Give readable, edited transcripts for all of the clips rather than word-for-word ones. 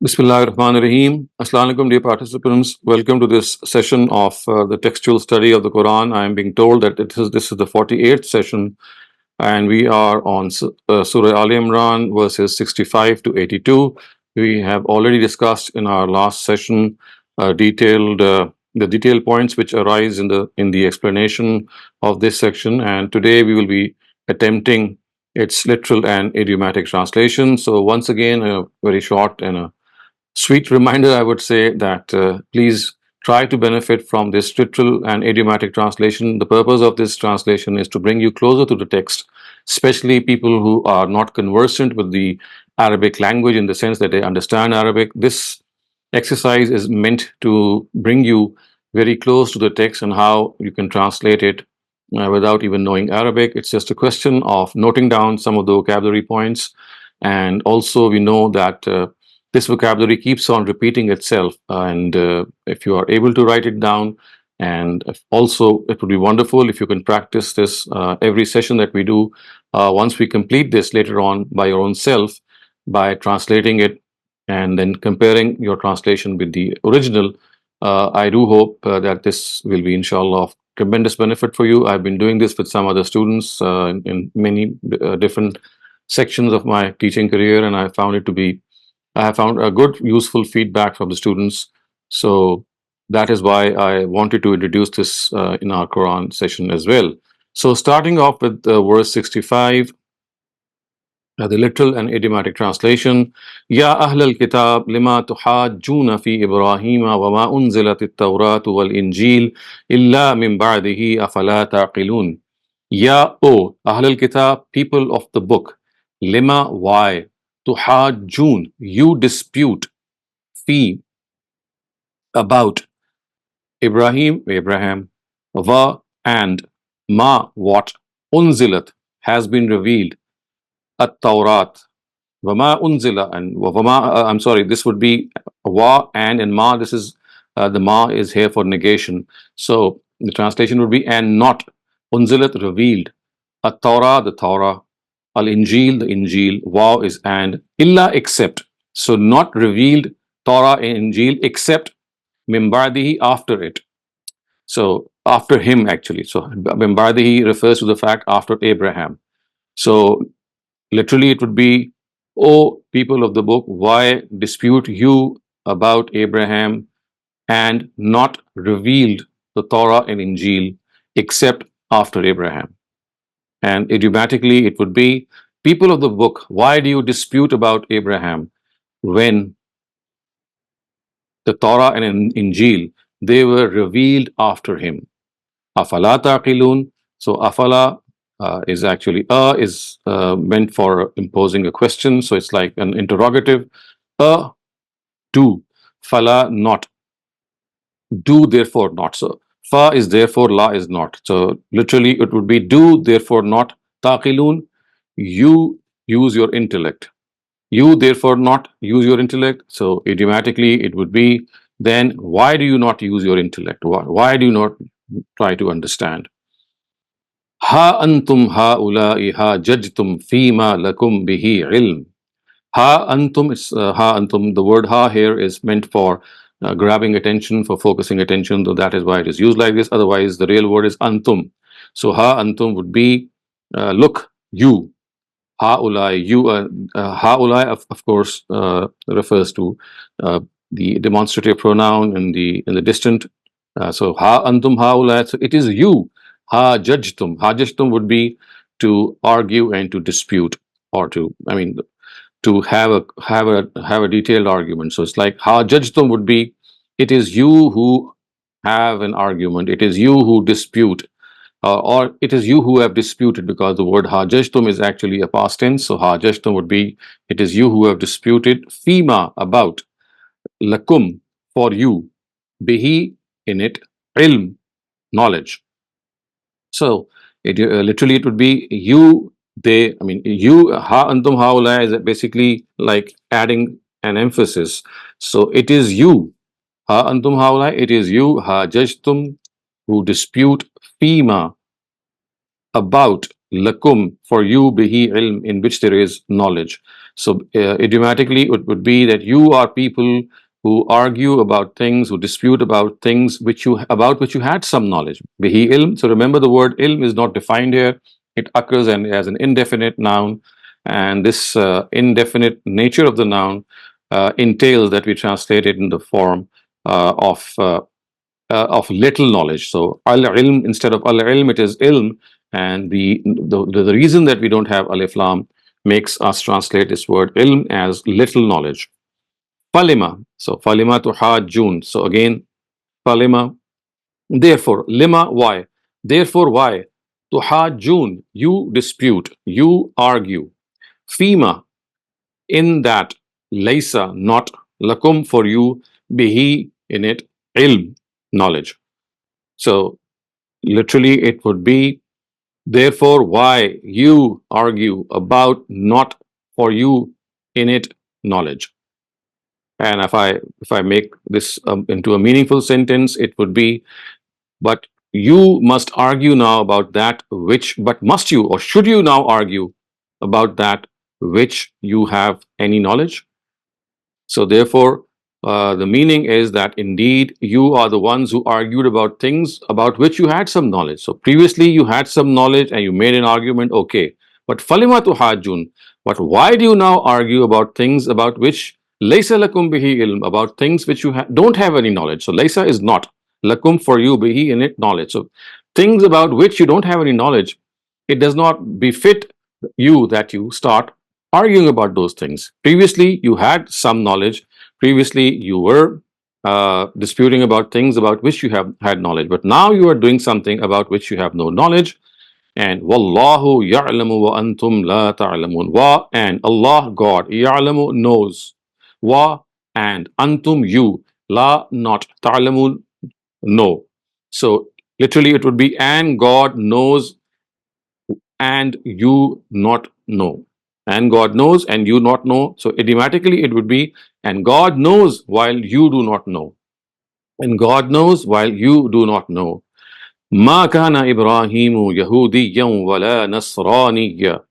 Bismillahirrahmanirrahim. Assalamu alaikum, dear participants. Welcome to this session of the textual study of the Quran. I am being told that this is the 48th session, and we are on Surah Al Imran, verses 65 to 82. We have already discussed in our last session the detailed points which arise in the explanation of this section, and today we will be attempting its literal and idiomatic translation. So once again, a very short and a sweet reminder, I would say, that please try to benefit from this literal and idiomatic translation. The purpose of this translation is to bring you closer to the text, especially people who are not conversant with the Arabic language in the sense that they understand Arabic. This exercise is meant to bring you very close to the text and how you can translate it without even knowing Arabic. It's just a question of noting down some of the vocabulary points. And also, we know that this vocabulary keeps on repeating itself. And if you are able to write it down, and also it would be wonderful if you can practice this every session that we do. Once we complete this later on by your own self, by translating it and then comparing your translation with the original, I do hope that this will be, inshallah, of tremendous benefit for you. I've been doing this with some other students in many different sections of my teaching career, and I have found a good, useful feedback from the students. So that is why I wanted to introduce this in our Quran session as well. So starting off with verse 65, the literal and idiomatic translation. Ya ahlal kitab lima tuhajjuna fi Ibrahima wa ma unzilat at-Tawrat wal Injil illa min ba'dihi afala taqilun. Ya, O ahlal kitab, people of the book, lima, why, tuhajjun, you dispute, fi, about, Abraham, wa, and, ma, what, unzilat, has been revealed, at-Tawrat, Vama unzila, and Vama, I'm sorry, this would be wa and ma. This is the ma is here for negation. So the translation would be and not, unzilat, revealed, at Torah, the Torah, al Injil, the Injil, wa is and, illa, except. So not revealed Torah and Injil except mimbadihi, after it. So after him, actually. So mimbadihi refers to the fact after Abraham. So literally, it would be, O people of the book, why dispute you about Abraham and not revealed the Torah and Injil except after Abraham? And idiomatically, it would be, people of the book, why do you dispute about Abraham when the Torah and Injil, they were revealed after him? Afala taqilun. So afala is actually is meant for imposing a question. So it's like an interrogative. Do. Fala, not. Do, therefore not. So fa is therefore, la is not. So literally it would be, do, therefore not, taqilun, you use your intellect. You therefore not use your intellect. So idiomatically it would be, then why do you not use your intellect? Why do you not try to understand? Ha antum haula'i hajajtum fima lakum bihi ilm. Ha antum, ha antum. The word ha here is meant for grabbing attention, for focusing attention, though that is why it is used like this. Otherwise, the real word is antum. So ha antum would be, look, you. Haulai, you. Haulai, of course, refers to the demonstrative pronoun in the distant. So ha antum haulai. So it is you. Ha jajtum. Ha jajtum would be to argue and to dispute, or to, I mean, to have a detailed argument. So it's like ha jajtum would be, it is you who have an argument. It is you who dispute, or it is you who have disputed, because the word ha jajtum is actually a past tense. So ha jajtum would be, it is you who have disputed, fima, about, lakum, for you, bihi, in it, ilm, knowledge. So literally it would be, you, they, I mean, you, ha antum haula is basically like adding an emphasis. So it is you, ha antum haula, it is you, ha jajtum, who dispute, fima, about, lakum, for you, bihi ilm, in which there is knowledge. So idiomatically, it would be that you are people who argue about things, who dispute about things about which you had some knowledge. Bihi ilm. So remember, the word ilm is not defined here. It occurs as an indefinite noun, and this indefinite nature of the noun entails that we translate it in the form of little knowledge. So al-ilm, instead of al-ilm, it is ilm, and the reason that we don't have alif lam makes us translate this word ilm as little knowledge. Falima. So falima tuhajjun. So again, falima. Therefore, lima, why? Therefore, why? Tuhajjun, you dispute, you argue. Fima, in that. Laysa, not. Lakum, for you. Bihi, in it. Ilm, knowledge. So literally, it would be, therefore, why you argue about not for you in it knowledge. And if I make this into a meaningful sentence, it would be, but you must argue now about that which, but must you or should you now argue about that which you have any knowledge? So therefore, the meaning is that indeed you are the ones who argued about things about which you had some knowledge. So previously you had some knowledge and you made an argument, okay. But falima tuhajjun. But why do you now argue about things about which laysa lakum bihi ilm, about things which you don't have any knowledge? So laysa is not, lakum for you, bihi in it knowledge. So things about which you don't have any knowledge, it does not befit you that you start arguing about those things. Previously, you had some knowledge. Previously, you were disputing about things about which you have had knowledge. But now you are doing something about which you have no knowledge. And wallahu ya'lamu wa antum la ta'lamun. Wa, and Allah, God, ya'lamu, knows. Wa, and antum, you, la, not, ta'lamun, no. So literally it would be, and God knows and you not know. And God knows and you not know. So idiomatically it would be, and God knows while you do not know. And God knows while you do not know. Ma kana Ibrahimu Yahudiyan wala Nasraniya.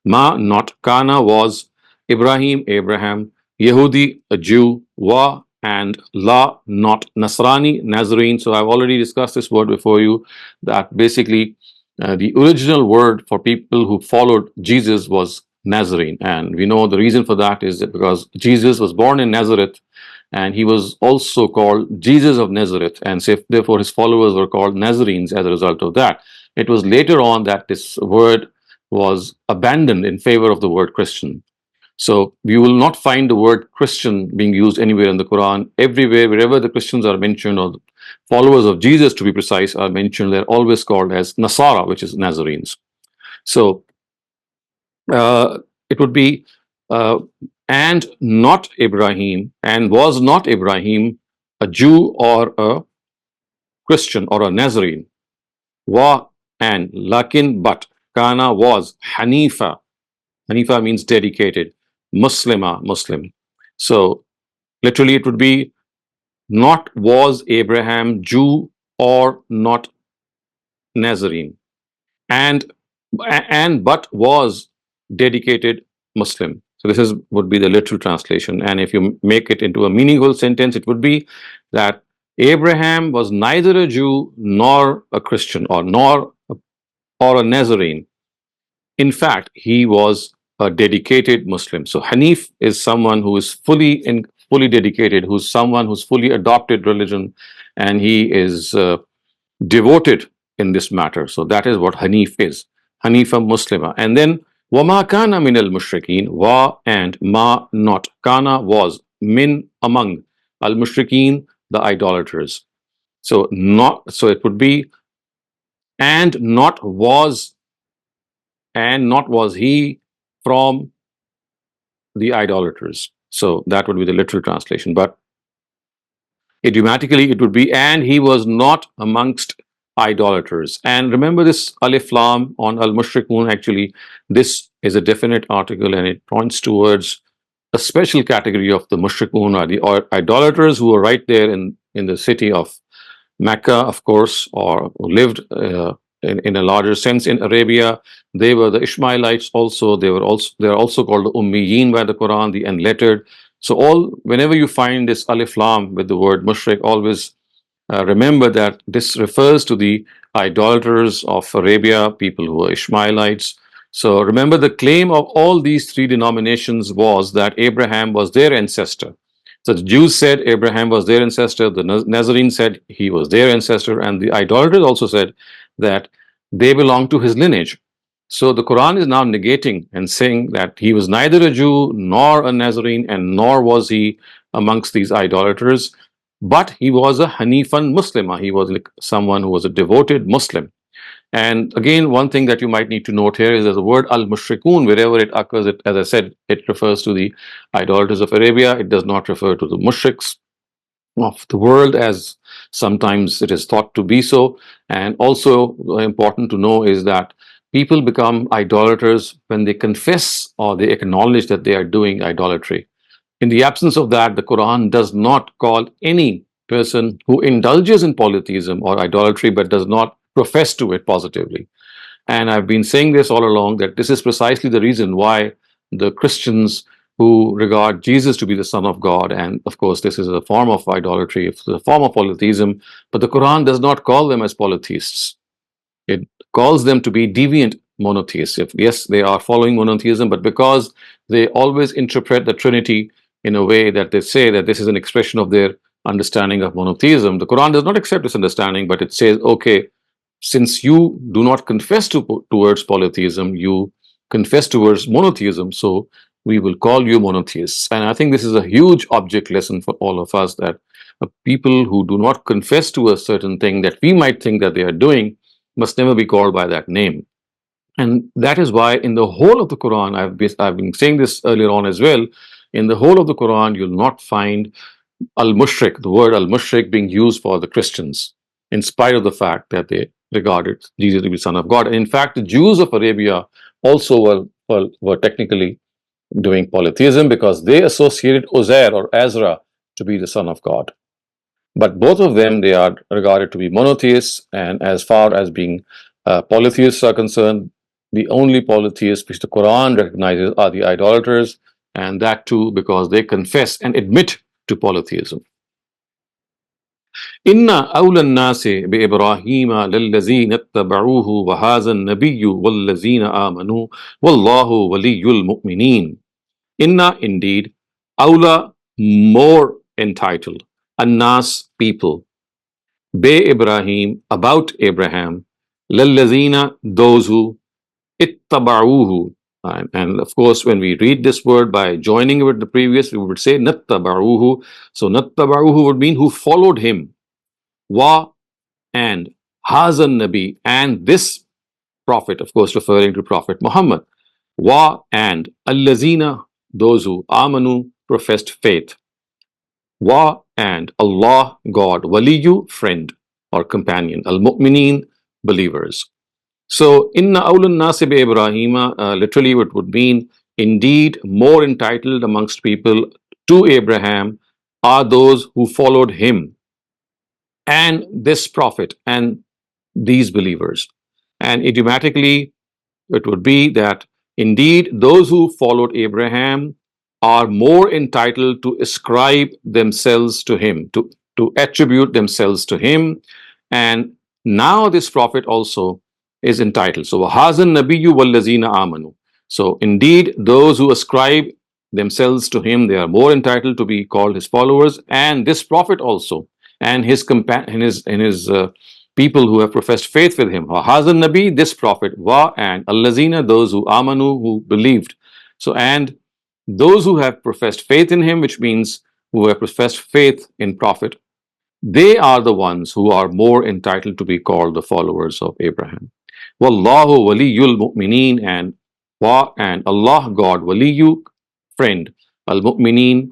Ma, not. Kana, was. Ibrahim, Abraham. Yehudi, a Jew. Wa, and. La, not. Nasrani, Nazarene. So I've already discussed this word before you, that basically the original word for people who followed Jesus was Nazarene. And we know the reason for that is that because Jesus was born in Nazareth, and he was also called Jesus of Nazareth, and so therefore his followers were called Nazarenes as a result of that. It was later on that this word was abandoned in favor of the word Christian. So you will not find the word Christian being used anywhere in the Quran. Everywhere, wherever the Christians are mentioned, or the followers of Jesus, to be precise, are mentioned, they're always called as Nasara, which is Nazarenes. So it would be, and not Ibrahim, and was not Ibrahim a Jew or a Christian or a Nazarene. Wa, and, lakin, but, kana, was, Hanifa. Hanifa means dedicated. Muslima, Muslim. So literally it would be, not was Abraham Jew or not Nazarene, and but was dedicated Muslim. So this is would be the literal translation, and if you make it into a meaningful sentence, it would be that Abraham was neither a Jew nor a Christian or a Nazarene. In fact, he was a dedicated Muslim. So Hanif is someone who is fully dedicated, who's someone who's fully adopted religion, and he is devoted in this matter. So that is what Hanif is. Hanifa Muslima. And then Wama kana min al mushrikeen, wa, and, ma, not. Kana, was, min, among, al mushrikeen, the idolaters. So not, so it would be, and not was he from the idolaters. So that would be the literal translation. But idiomatically, it would be, and he was not amongst idolaters. And remember this alif lam on al mushrikun, actually, this is a definite article and it points towards a special category of the mushrikun, or the idolaters who were right there in the city of Mecca, of course, or who lived in a larger sense in Arabia. They were the Ishmaelites also. They are also called the Ummiyin by the Quran, the unlettered. So all whenever you find this alif lam with the word mushrik, always remember that this refers to the idolaters of Arabia, people who are Ishmaelites. So remember, the claim of all these three denominations was that Abraham was their ancestor. So the Jews said Abraham was their ancestor, the Nazarene said he was their ancestor, and the idolaters also said that they belong to his lineage. So the Quran is now negating and saying that he was neither a Jew nor a Nazarene, and nor was he amongst these idolaters, but he was a Hanifan Muslim. He was like someone who was a devoted Muslim. And again, one thing that you might need to note here is that the word al-mushrikun, wherever it occurs, as I said, it refers to the idolaters of Arabia. It does not refer to the mushriks of the world, as sometimes it is thought to be so. And also important to know is that people become idolaters when they confess or they acknowledge that they are doing idolatry. In the absence of that, the Quran does not call any person who indulges in polytheism or idolatry but does not profess to it positively. And I've been saying this all along, that this is precisely the reason why the Christians who regard Jesus to be the Son of God, and of course, this is a form of idolatry, it's a form of polytheism, but the Quran does not call them as polytheists. It calls them to be deviant monotheists. If, yes, they are following monotheism, but because they always interpret the Trinity in a way that they say that this is an expression of their understanding of monotheism, the Quran does not accept this understanding, but it says, okay, since you do not confess towards polytheism, you confess towards monotheism, so we will call you monotheists. And I think this is a huge object lesson for all of us, that people who do not confess to a certain thing that we might think that they are doing must never be called by that name. And that is why in the whole of the Quran, I've been saying this earlier on as well, in the whole of the Quran, you'll not find al-mushrik, the word al-mushrik, being used for the Christians, in spite of the fact that they regarded Jesus to be Son of God. And in fact, the Jews of Arabia also were technically doing polytheism, because they associated Uzair or Azra to be the Son of God. But both of them, they are regarded to be monotheists, and as far as being polytheists are concerned, the only polytheists which the Quran recognizes are the idolaters, and that too because they confess and admit to polytheism. Inna awla nasi bi Ibrahim lillazina ittaba'uhu wa hadha an-nabiyyu wallazina amanu wallahu waliyyul mu'minin. Inna, indeed, awla, more entitled, annas, people, be Ibrahim, about Abraham, lillazina, those who, ittaba'uhu. And of course, when we read this word by joining it with the previous, we would say nattaba'uhu. So nattaba'uhu would mean who followed him. Wa, and hazan nabi, and this prophet, of course, referring to Prophet Muhammad. Wa, and allazina, those who amanu, professed faith. Wa, and Allah, God, waliyu, friend or companion, al-mu'mineen, believers. So, inna awlun nasi bi Ibrahima, literally it would mean, indeed, more entitled amongst people to Abraham are those who followed him, and this prophet, and these believers. And idiomatically, it would be that indeed those who followed Abraham are more entitled to ascribe themselves to him, to attribute themselves to him. And now this prophet also is entitled. So, Hazan Nabiyyu wallazina amanu. So, indeed, those who ascribe themselves to him, they are more entitled to be called his followers, and this prophet also, and his people who have professed faith with him. Hazan Nabi, this prophet, wa, and allazina, those who amanu, who believed. So, and those who have professed faith in him, which means who have professed faith in prophet, they are the ones who are more entitled to be called the followers of Abraham. Wallahu waliyul mu'mineen, and wa, and Allah, God, waliyu, friend, al mu'mineen,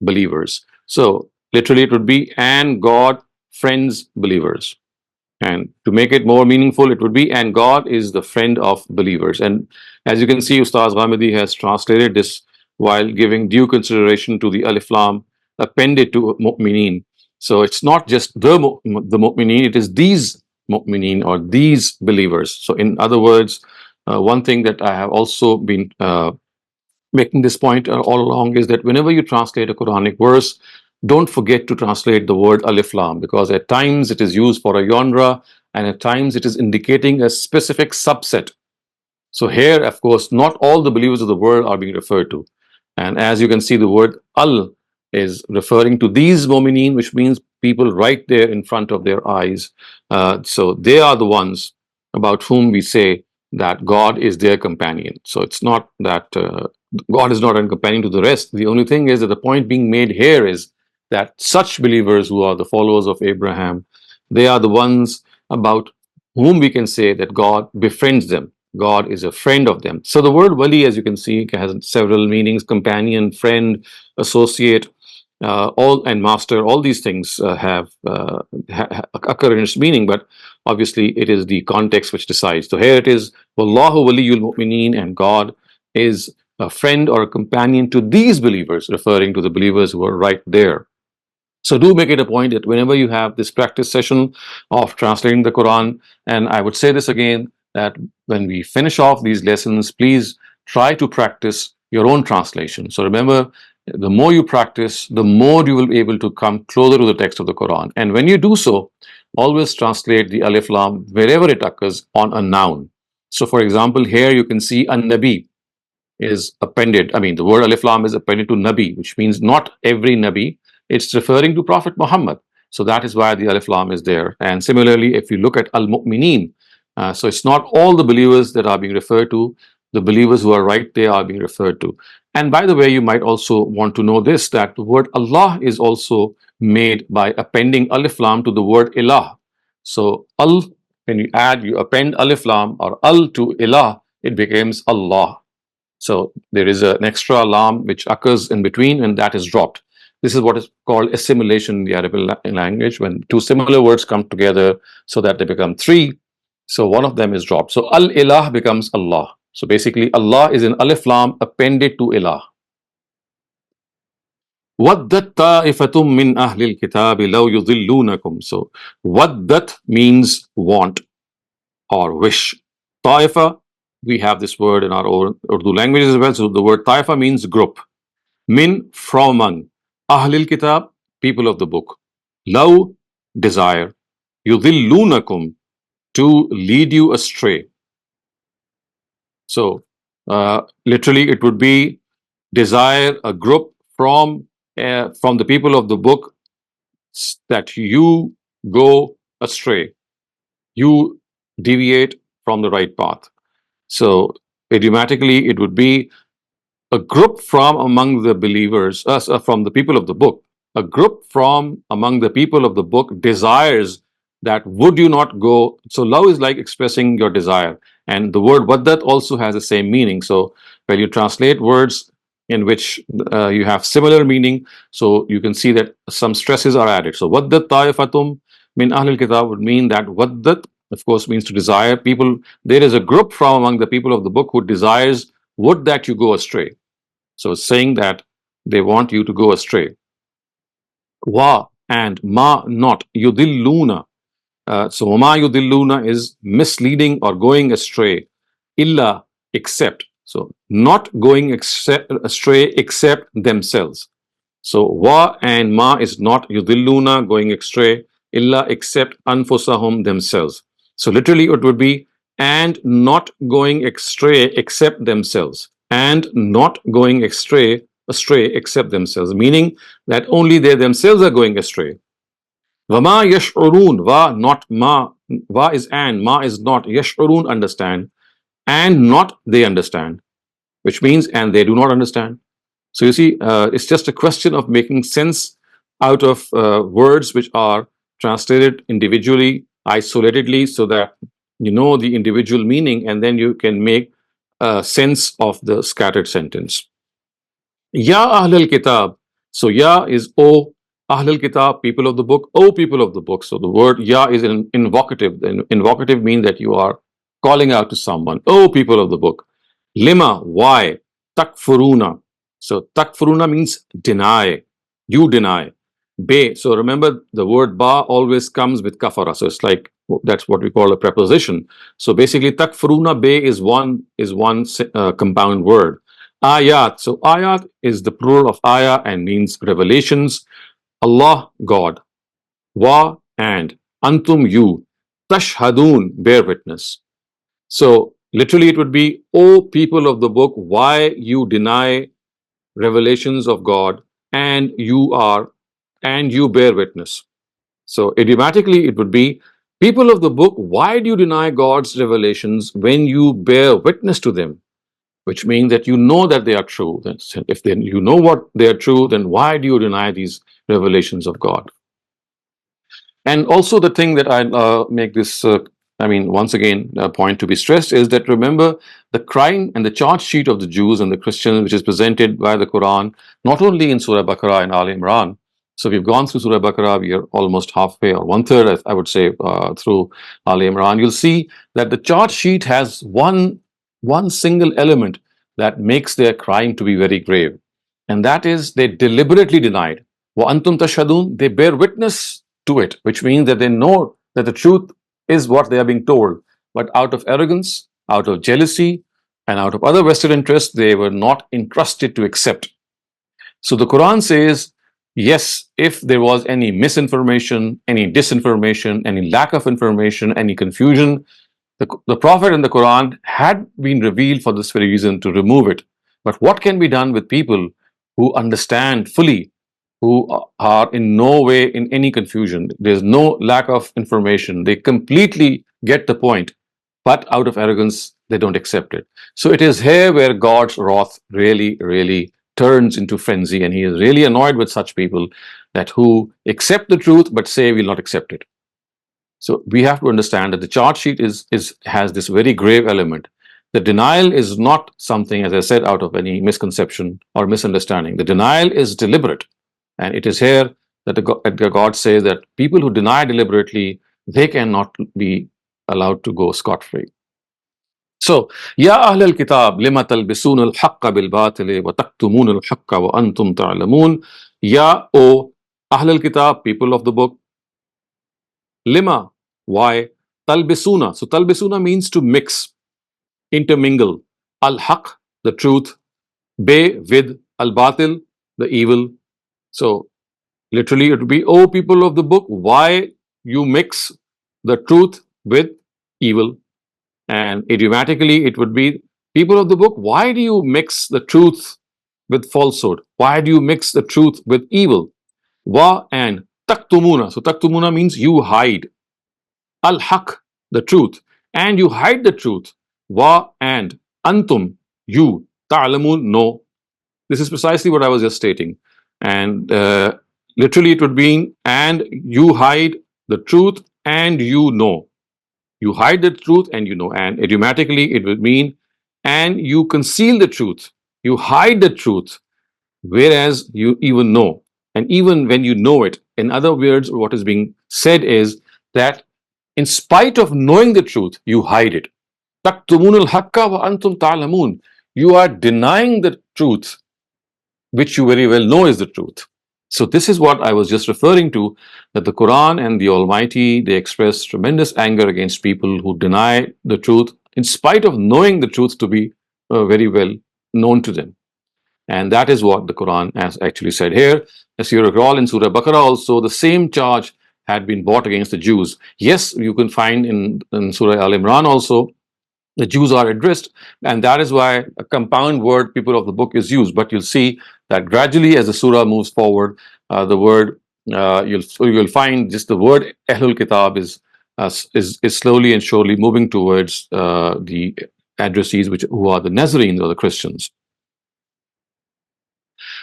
believers. So literally it would be, and God, friends, believers. And to make it more meaningful, it would be, and God is the friend of believers. And as you can see, Ustaz Ghamidi has translated this while giving due consideration to the alif lam appended to mu'mineen. So it's not just the mu'mineen, it is these mu'mineen, or these believers. So in other words, one thing that I have also been making this point all along is that whenever you translate a Quranic verse, don't forget to translate the word alif lam, because at times it is used for a genre, and at times it is indicating a specific subset. So here, of course, not all the believers of the world are being referred to. And as you can see, the word al is referring to these mu'mineen, which means people right there in front of their eyes. So they are the ones about whom we say that God is their companion. So it's not that God is not a companion to the rest. The only thing is that the point being made here is that such believers who are the followers of Abraham, they are the ones about whom we can say that God befriends them. God is a friend of them. So the word wali, as you can see, has several meanings: companion, friend, associate, all, and master. All these things occur in its meaning, but obviously it is the context which decides. So here it is, Wallahu waliyul mu'mineen, and God is a friend or a companion to these believers, referring to the believers who are right there. So do make it a point that whenever you have this practice session of translating the Quran, and I would say this again, that when we finish off these lessons, please try to practice your own translation. So remember, the more you practice, the more you will be able to come closer to the text of the Quran. And when you do so, always translate the alif lam wherever it occurs on a noun. So for example, here you can see an-nabi is appended. I mean, the word alif lam is appended to nabi, which means not every nabi. It's referring to Prophet Muhammad. So that is why the alif lam is there. And similarly, if you look at al-mu'mineen, so it's not all the believers that are being referred to. The believers who are right there are being referred to. And by the way, you might also want to know this, that the word Allah is also made by appending alif lam to the word ilah. So al, when you append alif lam or al to ilah, it becomes Allah. So there is an extra lam which occurs in between, and that is dropped. This is what is called assimilation in the Arabic language, when two similar words come together so that they become three. So one of them is dropped. So al-ilah becomes Allah. So basically, Allah is an alif lam appended to ilah. وَدَّتْ طَائِفَةٌ مِّنْ أَهْلِ الْكِتَابِ لَوْ يُضِلُّونَكُمْ. So وَدَّت means want or wish. Taifa, we have this word in our Urdu language as well. So the word taifa means group. Min, from among. Ahlil kitab, people of the book. Law, desire. Yudillunakum, to lead you astray. So literally it would be desire a group from the people of the book, that you go astray, you deviate from the right path. So idiomatically, it would be a group from among the believers, from the people of the book. A group from among the people of the book desires that would you not go. So love is like expressing your desire. And the word waddat also has the same meaning. So when you translate words in which you have similar meaning, so you can see that some stresses are added. So waddat ta'ifatum min ahlil kitab would mean that waddat, of course, means to desire. People, there is a group from among the people of the book who desires would that you go astray. So it's saying that they want you to go astray. Wa and ma, not. Yudilluna. So ma yudilluna is misleading or going astray. Illa, except. So not going astray except themselves. So wa and ma is not yudilluna, going astray, illa, except anfusahum, themselves. So literally it would be and not going astray except themselves, and not going astray except themselves, meaning that only they themselves are going astray. Vama yash'urun, va not ma, va is and, ma is not, yash'urun understand, and not they understand, which means and they do not understand. So you see, it's just a question of making sense out of words which are translated individually, isolatedly, so that you know the individual meaning, and then you can make sense of the scattered sentence. Ya Ahlul Kitab. So Ya is O Ahlul Kitab, people of the book, O people of the book. So the word Ya is an invocative. The invocative means that you are calling out to someone. O people of the book. Lima, why? Takfuruna. So takfuruna means deny. You deny. Be. So remember, the word ba always comes with kafara. So it's like That's what we call a preposition. So basically, takfuruna be is one compound word. Ayat. So ayat is the plural of ayah and means revelations. Allah, God. Wa, and. Antum, you. Tashhadun, bear witness. So literally it would be, O people of the book, why you deny revelations of God, and you bear witness. So idiomatically it would be, people of the book, why do you deny God's revelations when you bear witness to them? Which means that you know that they are true. If then you know what they are true, then why do you deny these revelations of God? And also the thing that I make this, once again, point to be stressed is that, remember, the crime and the charge sheet of the Jews and the Christians, which is presented by the Quran, not only in Surah Baqarah and Al Imran. So we've gone through Surah Baqarah, we are almost halfway, or one third, I would say, through Al Imran. You'll see that the charge sheet has one single element that makes their crime to be very grave. And that is, they deliberately denied. Wa antum tashhadun, they bear witness to it, which means that they know that the truth is what they are being told. But out of arrogance, out of jealousy, and out of other vested interests, they were not entrusted to accept. So the Quran says, yes, if there was any misinformation, any disinformation, any lack of information, any confusion, the Prophet and the Quran had been revealed for this very reason, to remove it. But what can be done with people who understand fully, who are in no way in any confusion? There's no lack of information. They completely get the point, but out of arrogance, they don't accept it. So it is here where God's wrath really, really turns into frenzy, and He is really annoyed with such people that who accept the truth but say we'll not accept it. So we have to understand that the charge sheet has this very grave element. The denial is not something, as I said, out of any misconception or misunderstanding. The denial is deliberate. And it is here that God says that people who deny deliberately, they cannot be allowed to go scot-free. So, Ya Ahl al-Kitab, lima talbisun al-haqqa bil-batili wa taktumun al-haqqa wa antum ta'lamun. Ya, O Ahl al-Kitab, people of the book. Lima, why? Talbisuna. So talbisuna means to mix, intermingle. Al-haq, the truth. Be, with. Al-batil, the evil. So literally it would be, oh people of the book, why you mix the truth with evil? And idiomatically it would be, people of the book, why do you mix the truth with falsehood? Why do you mix the truth with evil? Wa, and taktumuna. So taktumuna means you hide. Al-haq, the truth, and you hide the truth. Wa, and. Antum, you. Ta'lamun, no. This is precisely what I was just stating. And literally it would mean, and you hide the truth and you know. You hide the truth and you know. And idiomatically it would mean, and you conceal the truth. You hide the truth, whereas you even know. And even when you know it, in other words, what is being said is that in spite of knowing the truth, you hide it. Taktumun al-haqqa wa antum ta'lamun. You are denying the truth, which you very well know is the truth. So this is what I was just referring to, that the Quran and the Almighty, they express tremendous anger against people who deny the truth in spite of knowing the truth to be very well known to them. And that is what the Quran has actually said here. As you recall, in Surah Baqarah also, the same charge had been brought against the Jews. Yes, you can find in Surah Al Imran also, the Jews are addressed, and that is why a compound word, people of the book, is used. But you'll see that gradually as the surah moves forward, the word, you'll find just the word Ahlul Kitab is slowly and surely moving towards the addressees, who are the Nazarenes or the Christians.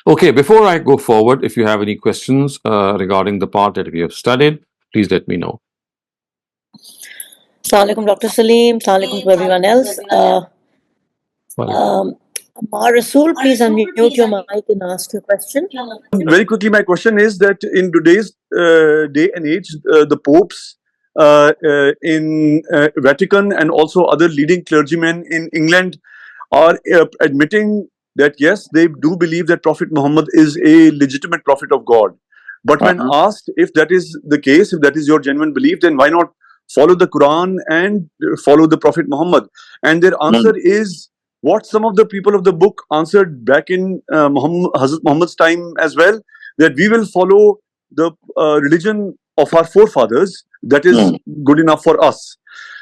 Okay, before I go forward, if you have any questions regarding the part that we have studied, please let me know. Assalamu alaikum, Dr. Saleem. Assalamu alaikum to everyone else. Rasul, please unmute your mic and ask your question. Very quickly, my question is that in today's day and age, the popes in Vatican and also other leading clergymen in England are admitting that yes, they do believe that Prophet Muhammad is a legitimate prophet of God. But when asked if that is the case, if that is your genuine belief, then why not follow the Quran and follow the Prophet Muhammad? And their answer is what some of the people of the book answered back in Hazrat Muhammad's time as well, that we will follow the religion of our forefathers, that is good enough for us.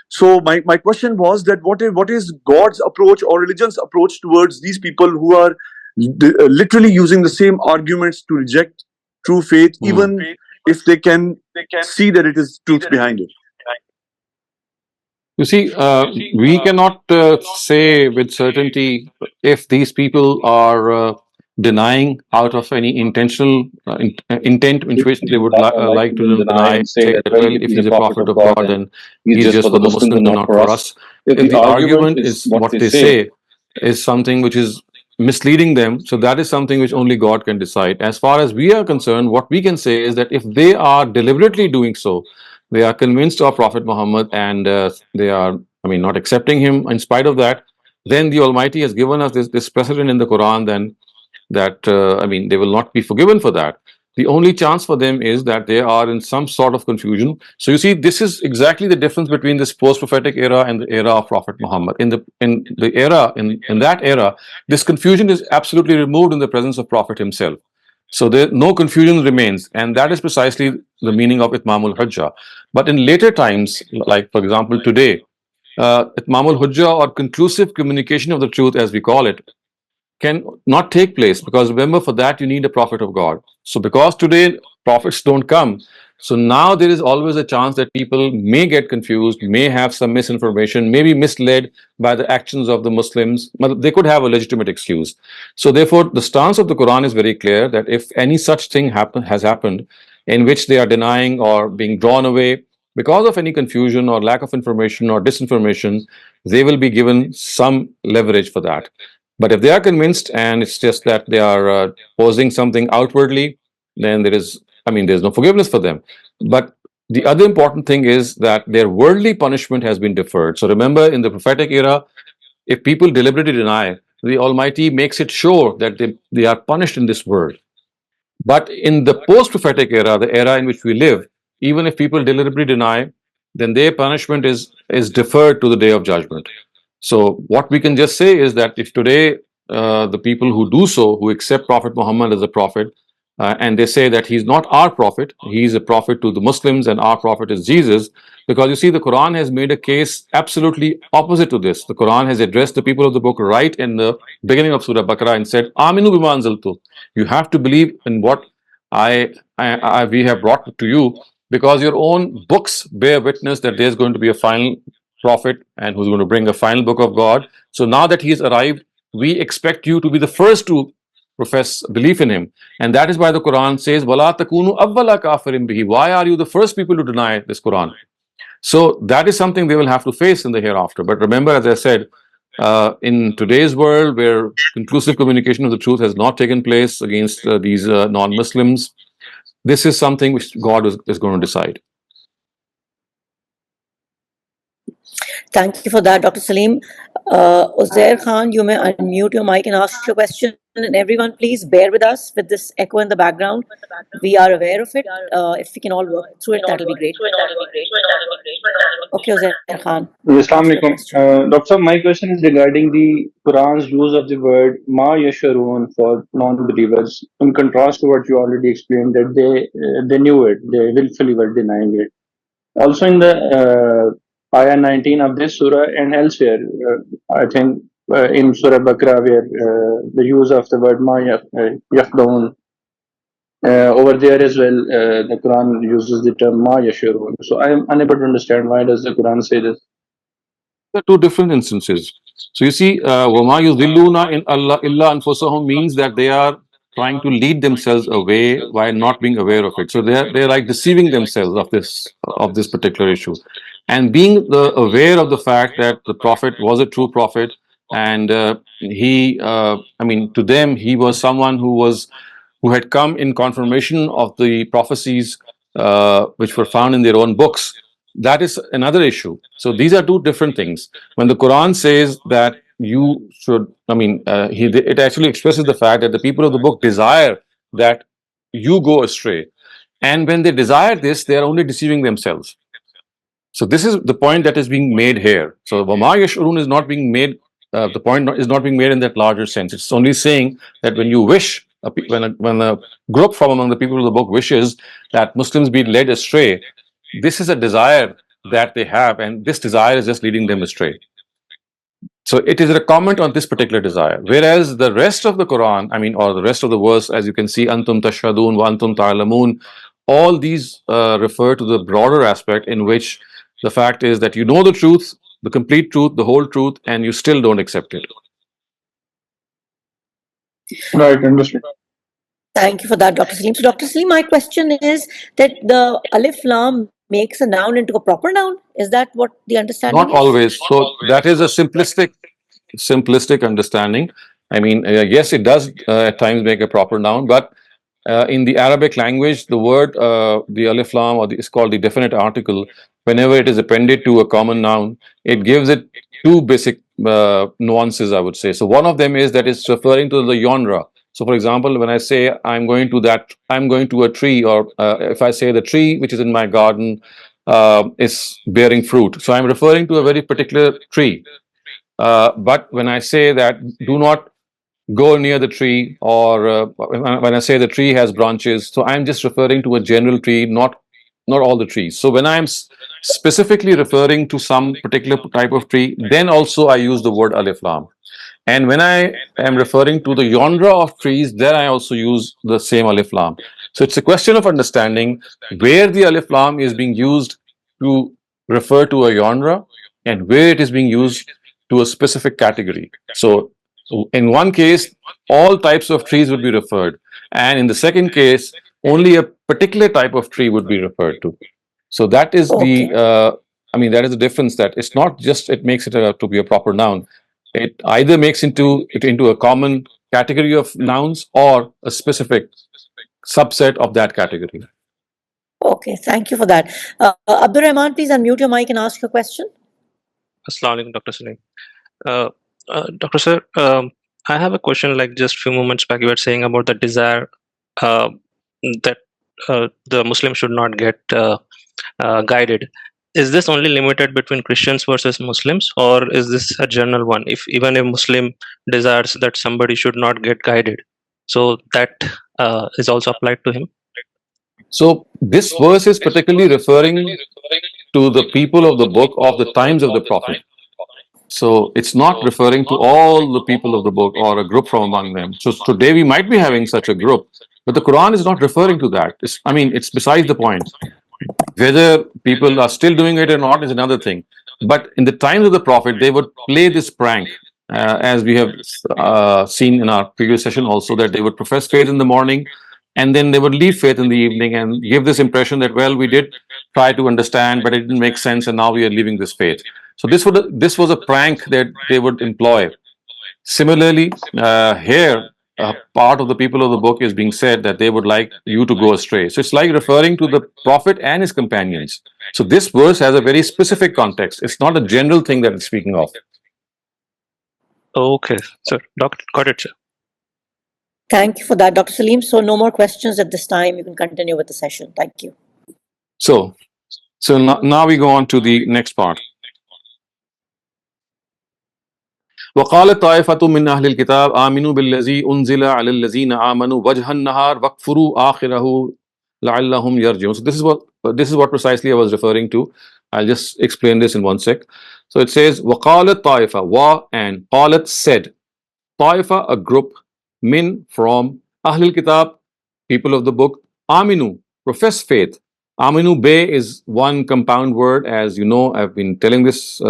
So my question was that what is God's approach or religion's approach towards these people who are literally using the same arguments to reject true faith, even if they can see that it is truth behind it? You see, we cannot say with certainty if these people are denying out of any intentional intent in which they would like to deny, say that, well, if he's a prophet of God, then he's just for the Muslims and not for us. If the argument is what they say is something which is misleading them, so that is something which only God can decide. As far as we are concerned, what we can say is that if they are deliberately doing so, they are convinced of Prophet Muhammad and they are, not accepting him in spite of that, then the Almighty has given us this precedent in the Quran then that, they will not be forgiven for that. The only chance for them is that they are in some sort of confusion. So you see, this is exactly the difference between this post-prophetic era and the era of Prophet Muhammad. In that era, this confusion is absolutely removed in the presence of Prophet himself. So there no confusion remains, and that is precisely the meaning of Itmamul Hujjah. But in later times, like for example today, Itmamul Hujjah, or conclusive communication of the truth as we call it, can not take place, because remember, for that you need a prophet of God. So because today prophets don't come, so now there is always a chance that people may get confused, may have some misinformation, may be misled by the actions of the Muslims, but they could have a legitimate excuse. So therefore the stance of the Quran is very clear that if any such thing has happened in which they are denying or being drawn away because of any confusion or lack of information or disinformation, they will be given some leverage for that. But if they are convinced and it's just that they are posing something outwardly, then there's no forgiveness for them. But the other important thing is that their worldly punishment has been deferred. So remember, in the prophetic era, if people deliberately deny, the Almighty makes it sure that they are punished in this world. But in the post-prophetic era, the era in which we live, even if people deliberately deny, then their punishment is deferred to the day of judgment. So what we can just say is that if today the people who do so, who accept Prophet Muhammad as a prophet, and they say that he's not our prophet, he's a prophet to the Muslims and our prophet is Jesus, because you see, the Quran has made a case absolutely opposite to this. The Quran has addressed the people of the book right in the beginning of Surah Baqarah and said, Aminu bima anzaltu. You have to believe in what we have brought to you, because your own books bear witness that there's going to be a final prophet and who's going to bring a final book of God. So now that he's arrived, we expect you to be the first to profess belief in him. And that is why the Quran says, Wala takunu awwala kafirin bihi. Why are you the first people to deny this Quran? So that is something they will have to face in the hereafter. But remember, as I said, in today's world where conclusive communication of the truth has not taken place against these non-Muslims, this is something which God is going to decide. Thank you for that, Dr. Saleem. Uzair Khan, you may unmute your mic and ask your question. And everyone, please bear with us with this echo in the background. We are aware of it. If we can all work through it, that'll be great. Okay, Uzair Khan. Assalamu alaikum. Doctor, my question is regarding the Quran's use of the word ma yasharun for non-believers. In contrast to what you already explained, that they knew it, they willfully were denying it. Also in the ayah 19 of this surah and elsewhere, I think in Surah Baqarah, where the use of the word ma yakhdun, over there as well, the Quran uses the term ma yashurun. So I am unable to understand, why does the Quran say this? There are two different instances. So you see, وَمَا يُضِلُّونَ إِنْ أَلَّا إِلَّا أَنفُسَهُم means that they are trying to lead themselves away while not being aware of it. So they're like deceiving themselves of this particular issue. And being aware of the fact that the Prophet was a true prophet, and to them he was someone who had come in confirmation of the prophecies which were found in their own books. That is another issue. So these are two different things. When the Quran says that you should, it actually expresses the fact that the people of the book desire that you go astray. And when they desire this, they are only deceiving themselves. So this is the point that is being made here. So Wama Yashurun is not being made, the point is not being made in that larger sense. It's only saying that when you wish, when a group from among the people of the book wishes that Muslims be led astray, this is a desire that they have, and this desire is just leading them astray. So it is a comment on this particular desire. Whereas the rest of the Quran, I mean, or the rest of the verse, as you can see, Antum Tashhadun wa Antum Ta'lamun, all these refer to the broader aspect in which the fact is that you know the truth, the complete truth, the whole truth, and you still don't accept it. Right, understood. Thank you for that, Dr. Saleem. So, Dr. Saleem, my question is that the alif lam makes a noun into a proper noun. Is that what the understanding Not is? always. So that is a simplistic understanding. I mean, yes, it does at times make a proper noun, but in the Arabic language, the word, the alif lam, is called the definite article. Whenever it is appended to a common noun, it gives it two basic nuances, I would say. So one of them is that it's referring to the genre. So, for example, when I say I'm going to a tree, or if I say the tree which is in my garden is bearing fruit, so I'm referring to a very particular tree. But when I say that do not go near the tree, or when I say the tree has branches, so I'm just referring to a general tree, not all the trees. So when I'm specifically referring to some particular type of tree, then also I use the word alif lam. And when I am referring to the genre of trees, then I also use the same alif lam. So it's a question of understanding where the alif lam is being used to refer to a genre and where it is being used to a specific category. So in one case, all types of trees would be referred, and in the second case, only a particular type of tree would be referred to. So that is Okay. that is the difference. That it's not just it makes it to be a proper noun. It either makes it into a common category of nouns or a specific subset of that category. Okay, thank you for that. Abdur Rahman, please unmute your mic and ask your question. Assalamu alaikum, Dr. Saleem. Dr. Sir, I have a question. Like just few moments back, you were saying about the desire uh, that the Muslim should not get guided. Is this only limited between Christians versus Muslims, or is this a general one? If even a Muslim desires that somebody should not get guided, so that is also applied to him. So this verse is particularly referring to the people of the book of the times of the Prophet. So it's not referring to all the people of the book or a group from among them. So today we might be having such a group, but the Quran is not referring to that. It's besides the point. Whether people are still doing it or not is another thing. But in the times of the Prophet, they would play this prank, as we have seen in our previous session also, that they would profess faith in the morning and then they would leave faith in the evening and give this impression that, well, we did try to understand, but it didn't make sense, and now we are leaving this faith. So this was a prank that they would employ. Similarly, here, part of the people of the book is being said that they would like you to go astray. So it's like referring to the Prophet and his companions. So this verse has a very specific context. It's not a general thing that it's speaking of. Okay, sir. Got it, sir. Thank you for that, Dr. Saleem. So no more questions at this time. You can continue with the session. Thank you. So now we go on to the next part. وقالت طائفة من أهل الكتاب آمنوا بالذي أنزل على الذين آمنوا وجه النهار واكفروا آخره لعلهم يرجعون. So this is what precisely I was referring to. I'll just explain this in one sec. So it says وقالت طائفة, wa and قالت said, طائفة a group, min from, أهل الكتاب people of the book, آمنوا profess faith. Aminu Be is one compound word. As you know, I've been telling this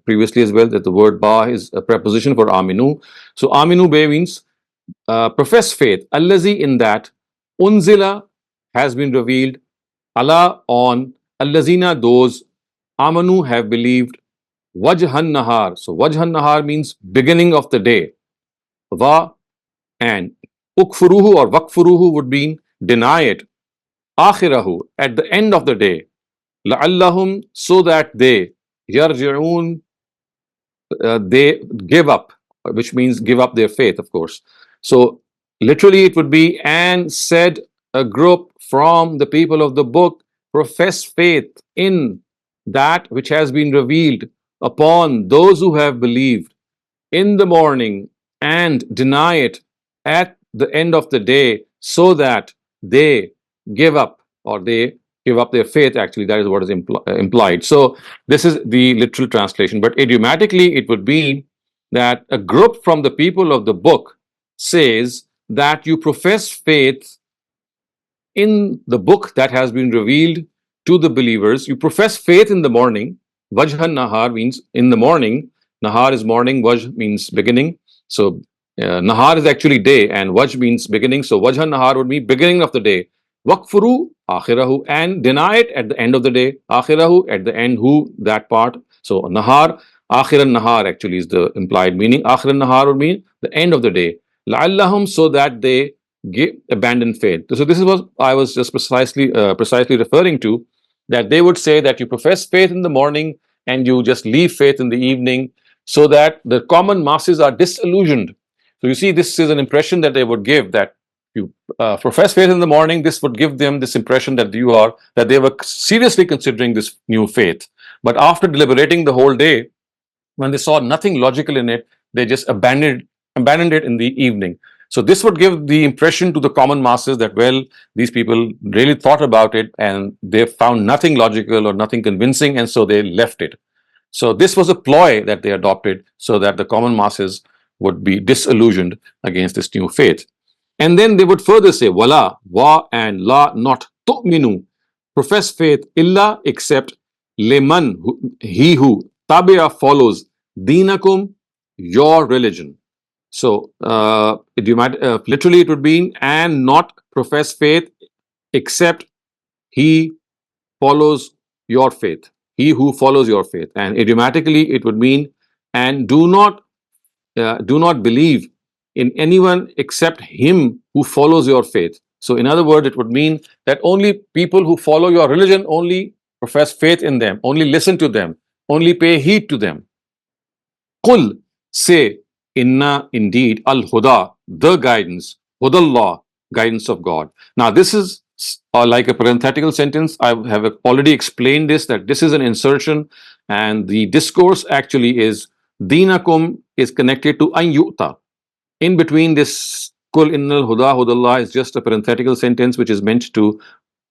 previously as well, that the word Ba is a preposition for Aminu. So Aminu Be means profess faith. Allazi, in that, Unzila has been revealed, Allah on, Allazina those, Amanu have believed, Wajhan Nahar. So Wajhan Nahar means beginning of the day. Va and Ukfuruhu or Wakfuruhu would mean deny it. Akhirahu, at the end of the day, la'allahum, so that they, yarji'un, they give up, which means give up their faith, of course. So literally it would be, and said a group from the people of the book profess faith in that which has been revealed upon those who have believed in the morning and deny it at the end of the day, so that they give up, or they give up their faith. Actually, that is what is implied. So this is the literal translation, but idiomatically it would be that a group from the people of the book says that you profess faith in the book that has been revealed to the believers. You profess faith in the morning. Wajhan Nahar means in the morning. Nahar is morning, Wajh means beginning. So Nahar is actually day, and Wajh means beginning. So Wajhan Nahar would be beginning of the day. Wakfuru akhirahu, and deny it at the end of the day. Akhirahu, at the end, who, that part. So Nahar, akhiran Nahar actually is the implied meaning. Akhiran Nahar would mean the end of the day. La'allahum, so that they abandon faith. So this is what I was just precisely referring to, that they would say that you profess faith in the morning and you just leave faith in the evening, so that the common masses are disillusioned. So you see, this is an impression that they would give, that you profess faith in the morning. This would give them this impression that they were seriously considering this new faith. But after deliberating the whole day, when they saw nothing logical in it, they just abandoned it in the evening. So this would give the impression to the common masses that, well, these people really thought about it and they found nothing logical or nothing convincing, and so they left it. So this was a ploy that they adopted, so that the common masses would be disillusioned against this new faith. And then they would further say, wala, wa, and la, not, tu'minu, profess faith, illa, except, leman, he who, tabi'a, follows, dinakum, your religion. So literally it would mean, and not profess faith except he follows your faith, he who follows your faith. And idiomatically it would mean, and do not believe in anyone except him who follows your faith. So in other words, it would mean that only people who follow your religion only profess faith in them, only listen to them, only pay heed to them. Qul, say, inna, indeed, al huda, the guidance, hudallah, guidance of God. Now this is like a parenthetical sentence. I have already explained this, that this is an insertion, and the discourse actually is, dinakum is connected to an yu'ta. In between this kul innal huda hudallah is just a parenthetical sentence which is meant to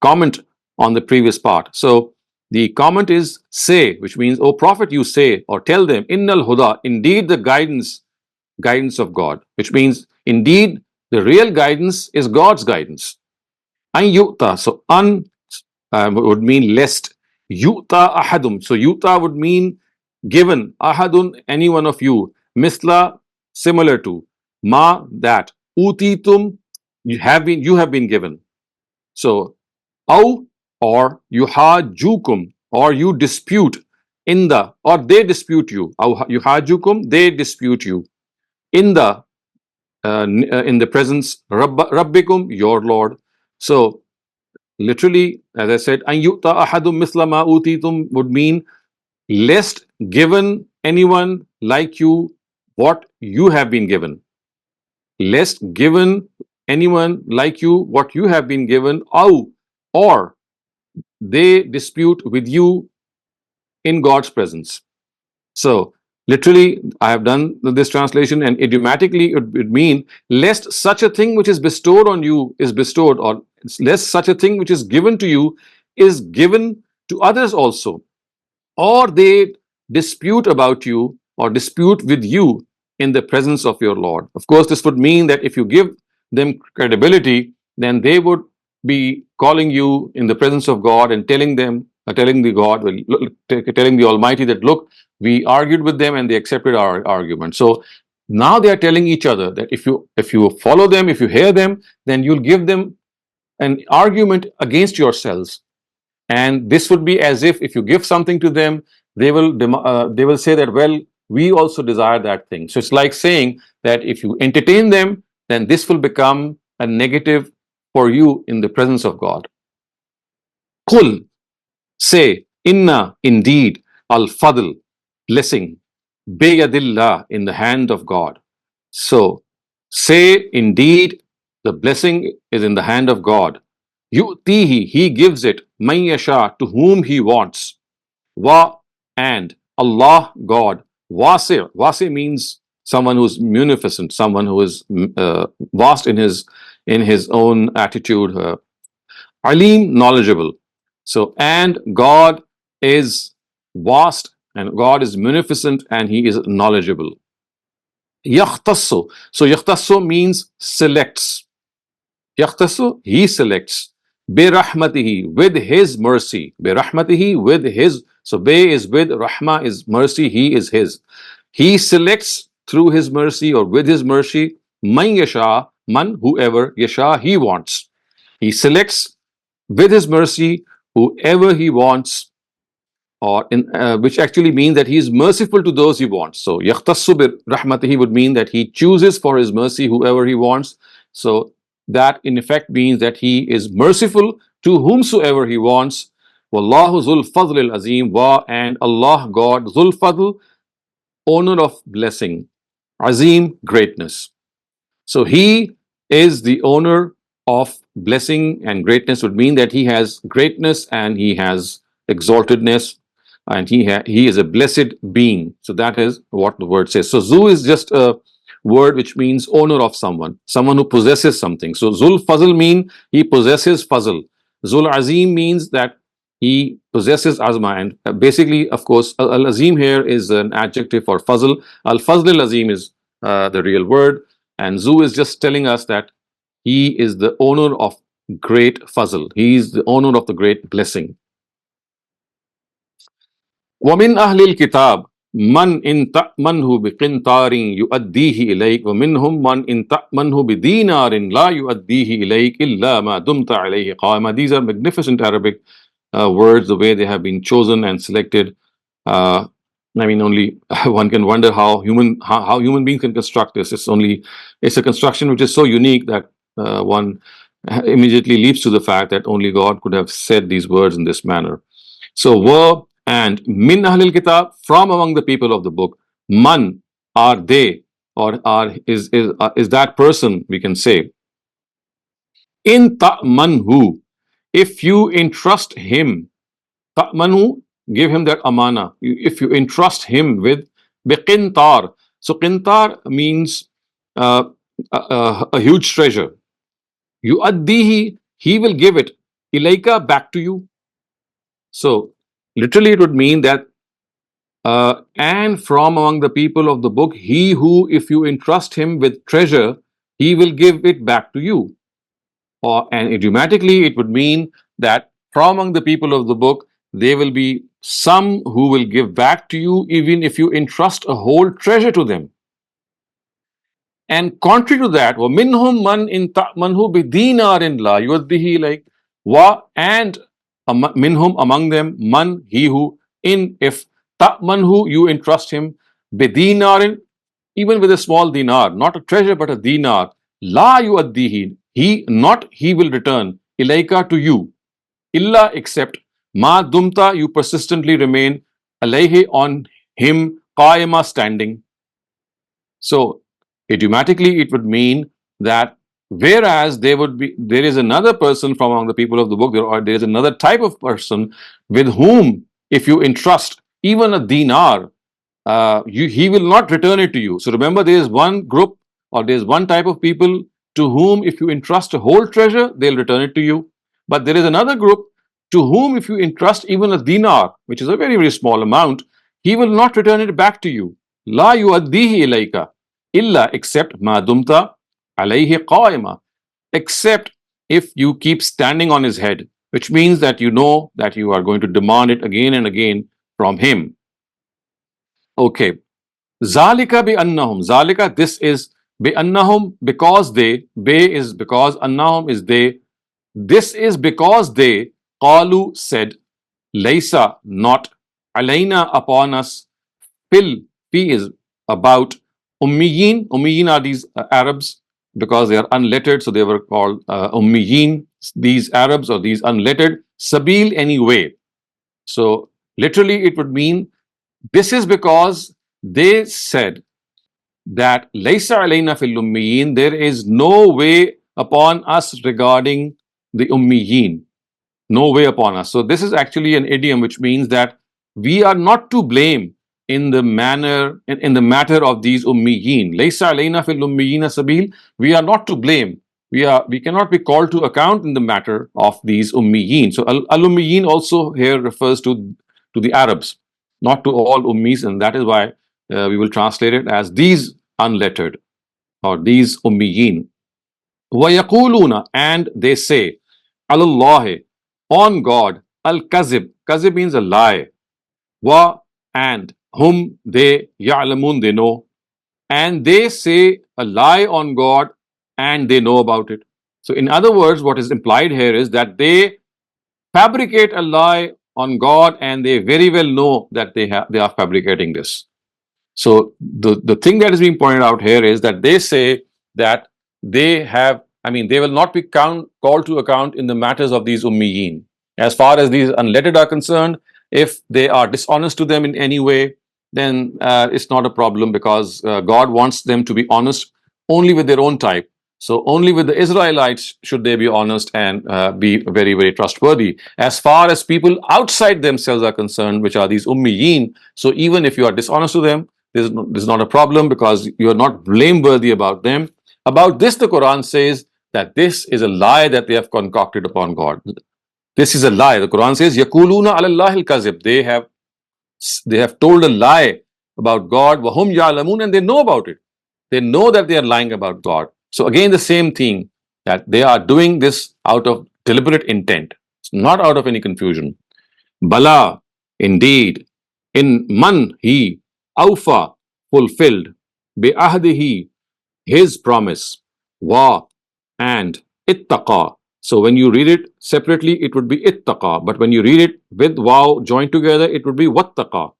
comment on the previous part. So the comment is say, which means, O Prophet, you say or tell them, innal huda, indeed the guidance of God, which means indeed the real guidance is God's guidance. An yu'ta, so an would mean lest, yu'ta ahadum, so yu'ta would mean given, ahadun, any one of you, misla, similar to, ma, that, utitum, you have been given. So aw, or yuhajukum, or you dispute in the, or they dispute you, aw yuhajukum, they dispute you in the presence, rabbikum, your Lord. So literally, as I said, an yu'ta ahadum misla ma utitum would mean lest given anyone like you what you have been given, lest given anyone like you what you have been given, or they dispute with you in God's presence. So literally, I have done this translation, and idiomatically it would mean lest such a thing which is bestowed on you is bestowed, or lest such a thing which is given to you is given to others also, or they dispute about you or dispute with you in the presence of your Lord. Of course, this would mean that if you give them credibility, then they would be calling you in the presence of God and telling the Almighty that, look, we argued with them and they accepted our argument. So now they are telling each other that if you follow them, if you hear them, then you'll give them an argument against yourselves. And this would be as if you give something to them, they will say that, well, we also desire that thing. So it's like saying that if you entertain them, then this will become a negative for you in the presence of God. Qul, say, inna, indeed, al-fadl, blessing, biyadillah, in the hand of God. So say, indeed, the blessing is in the hand of God. Yu'tihi, he gives it, man yasha, to whom he wants. Wa and Allah, God. Wasi means someone who's munificent, someone who is vast in his own attitude. Alim, knowledgeable. So, and God is vast and God is munificent and He is knowledgeable. Yakhtassu. So, yakhtassu means selects. Yakhtassu, He selects. Birahmatihi, with His mercy. Birahmatihi, with His. So, Be is with, Rahma is mercy, He is His. He selects through His mercy or with His mercy. Man yasha, man, whoever, yasha, He wants. He selects with His mercy whoever He wants, or in which actually means that He is merciful to those He wants. So yakhtassu bi rahmatihi would mean that He chooses for His mercy whoever He wants. So that in effect means that He is merciful to whomsoever He wants. Wallahu zul fadl al azim, wa, and Allah God, zul fadl, owner of blessing, azim, greatness. So He is the owner of blessing, and greatness would mean that He has greatness and He has exaltedness, and He is a blessed being. So that is what the word says. So Zu is just a word which means owner of someone who possesses something. So Zul Fazl mean He possesses Fazl. Zul Azim means that He possesses Azma, and basically, of course, Al Azim here is an adjective for Fazl. Al Fazl Al Azim is the real word. And Zu is just telling us that He is the owner of great fazl. He is the owner of the great blessing. وَمِنْ أَهْلِ الْكِتَابِ مَنْ إِنْ تَأْمَنْهُ بِقِنْطَارٍ يُؤَدِّيهِ إِلَيْكَ وَمِنْهُمْ مَنْ إِنْ تَأْمَنْهُ بِدِينَارٍ لَا يُؤَدِّيهِ إِلَيْكَ إِلَّا مَا دُمْتَ عَلَيْهِ قَائِمًا. These are magnificent Arabic words, the way they have been chosen and selected. Only one can wonder how human beings can construct this. It's a construction which is so unique that one immediately leaps to the fact that only God could have said these words in this manner. So, were and min ahlil kitab, from among the people of the book. Man, are they, or is that person, we can say. In ta'manhu, if you entrust him. Ta'manu, give him that amana. If you entrust him with biqintar. So qintar means a huge treasure. Yu'addihi, he will give it. Ilayka, back to you. So literally it would mean that and from among the people of the book, he who, if you entrust him with treasure, he will give it back to you. And idiomatically it would mean that from among the people of the book, there will be some who will give back to you even if you entrust a whole treasure to them. And contrary to that, وَمِنْهُمْ مَنْ إِنْ تَأْمَنْهُ بِدِينَارٍ لَا يُؤَدِّهِ إِلَيْكَ, and minhum, among them, man, he who, in, if ta'manhu, you entrust him, bidinarin, even with a small dinar, not a treasure but a dinar, la yuaddihi, he will return, ilayka, to you, illa, except, ma dumta, you persistently remain, alayhi, on him, qaima, standing. So idiomatically it would mean that whereas there is another person from among the people of the book, there is another type of person with whom if you entrust even a dinar, he will not return it to you. So remember, there is one group or there is one type of people to whom if you entrust a whole treasure, they'll return it to you. But there is another group to whom if you entrust even a dinar, which is a very, very small amount, he will not return it back to you. La yuaddihi ilayka illa, except ma dumta alayhi qaima, except if you keep standing on his head, which means that you know that you are going to demand it again and again from him. Okay. Zalika bi annahum. Zalika, this is bi annahum, because they. Be is because, annahum is they. This is because they, qalu, said, laysa, not, alayna, upon us, fil, fi is about, ummiyin. Ummiyin are these Arabs, because they are unlettered, so they were called ummiyin, these Arabs or these unlettered, sabil, any way. So literally it would mean, this is because they said that laysa alayna fil ummiyin, there is no way upon us regarding the ummiyin, no way upon us. So this is actually an idiom which means that we are not to blame in the matter of these ummiyeen. Laysa alayna fil ummiyina sabil. We are not to blame. We cannot be called to account in the matter of these ummiyeen. So al-ummiyeen also here refers to the Arabs, not to all ummis, and that is why we will translate it as these unlettered or these ummiyeen. وَيَقُولُونَ, and they say, alallahi, on God, al-kazib. Kazib means a lie. Wa, and whom they ya'lamun, they know. And they say a lie on God and they know about it. So in other words, what is implied here is that they fabricate a lie on God and they very well know that they are fabricating this. So the thing that is being pointed out here is that they say that they will not be called to account in the matters of these ummiyeen. As far as these unlettered are concerned, if they are dishonest to them in any way, then it's not a problem, because God wants them to be honest only with their own type. So only with the Israelites should they be honest and be very, very trustworthy. As far as people outside themselves are concerned, which are these ummiyeen, so even if you are dishonest to them, this is not a problem, because you are not blameworthy about them. About this, the Quran says that this is a lie that they have concocted upon God. This is a lie. The Quran says, "Yakuluna alallahi al-kazib." They have told a lie about God. Wahum ya'lamun, and they know about it. They know that they are lying about God. So again, the same thing, that they are doing this out of deliberate intent. It's not out of any confusion. Bala, indeed, in man he awfa, fulfilled, bi ahdihi, his promise, wa, and ittaqa. So when you read it separately, it would be ittaqa, but when you read it with waw joined together, it would be wattaqa.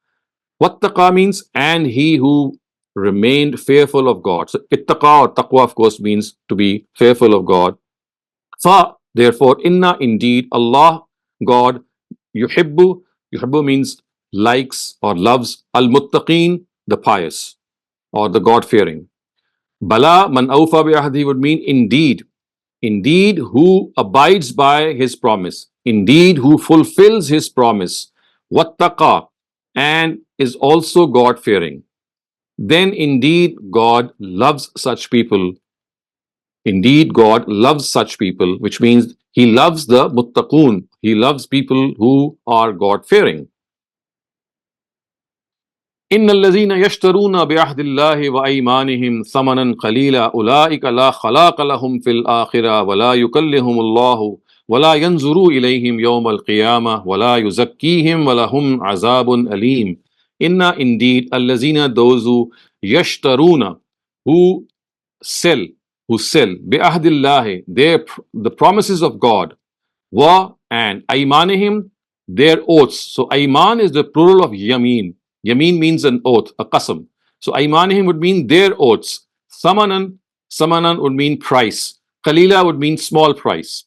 Wattaqa means and he who remained fearful of God. So ittaqa or taqwa, of course, means to be fearful of God. Fa, therefore, inna, indeed, Allah, God, yuhibbu means likes or loves, al-muttaqeen, the pious or the God-fearing. Bala, man awfa bi ahdi would mean indeed who abides by his promise, indeed who fulfills his promise, wattaqa, and is also God-fearing. Then indeed God loves such people. Indeed, God loves such people, which means He loves the muttaqoon. He loves people who are God-fearing. إن الذين يشترون بعهد الله وأيمانهم ثمنا قليلا أولئك لا خلاق لهم في الآخرة ولا يكلمهم الله ولا ينظر إليهم يوم القيامة ولا يزكيهم ولهم عذاب أليم. Inna, indeed, الذين, those who يشترون, who sell, bi'ahdillahi, the promises of God, wa, and aymanihim, their oaths. So ayman is the plural of yamin. Yamin means an oath, a qasam. So aymanihim would mean their oaths. Samanan would mean price. Qalila would mean small price.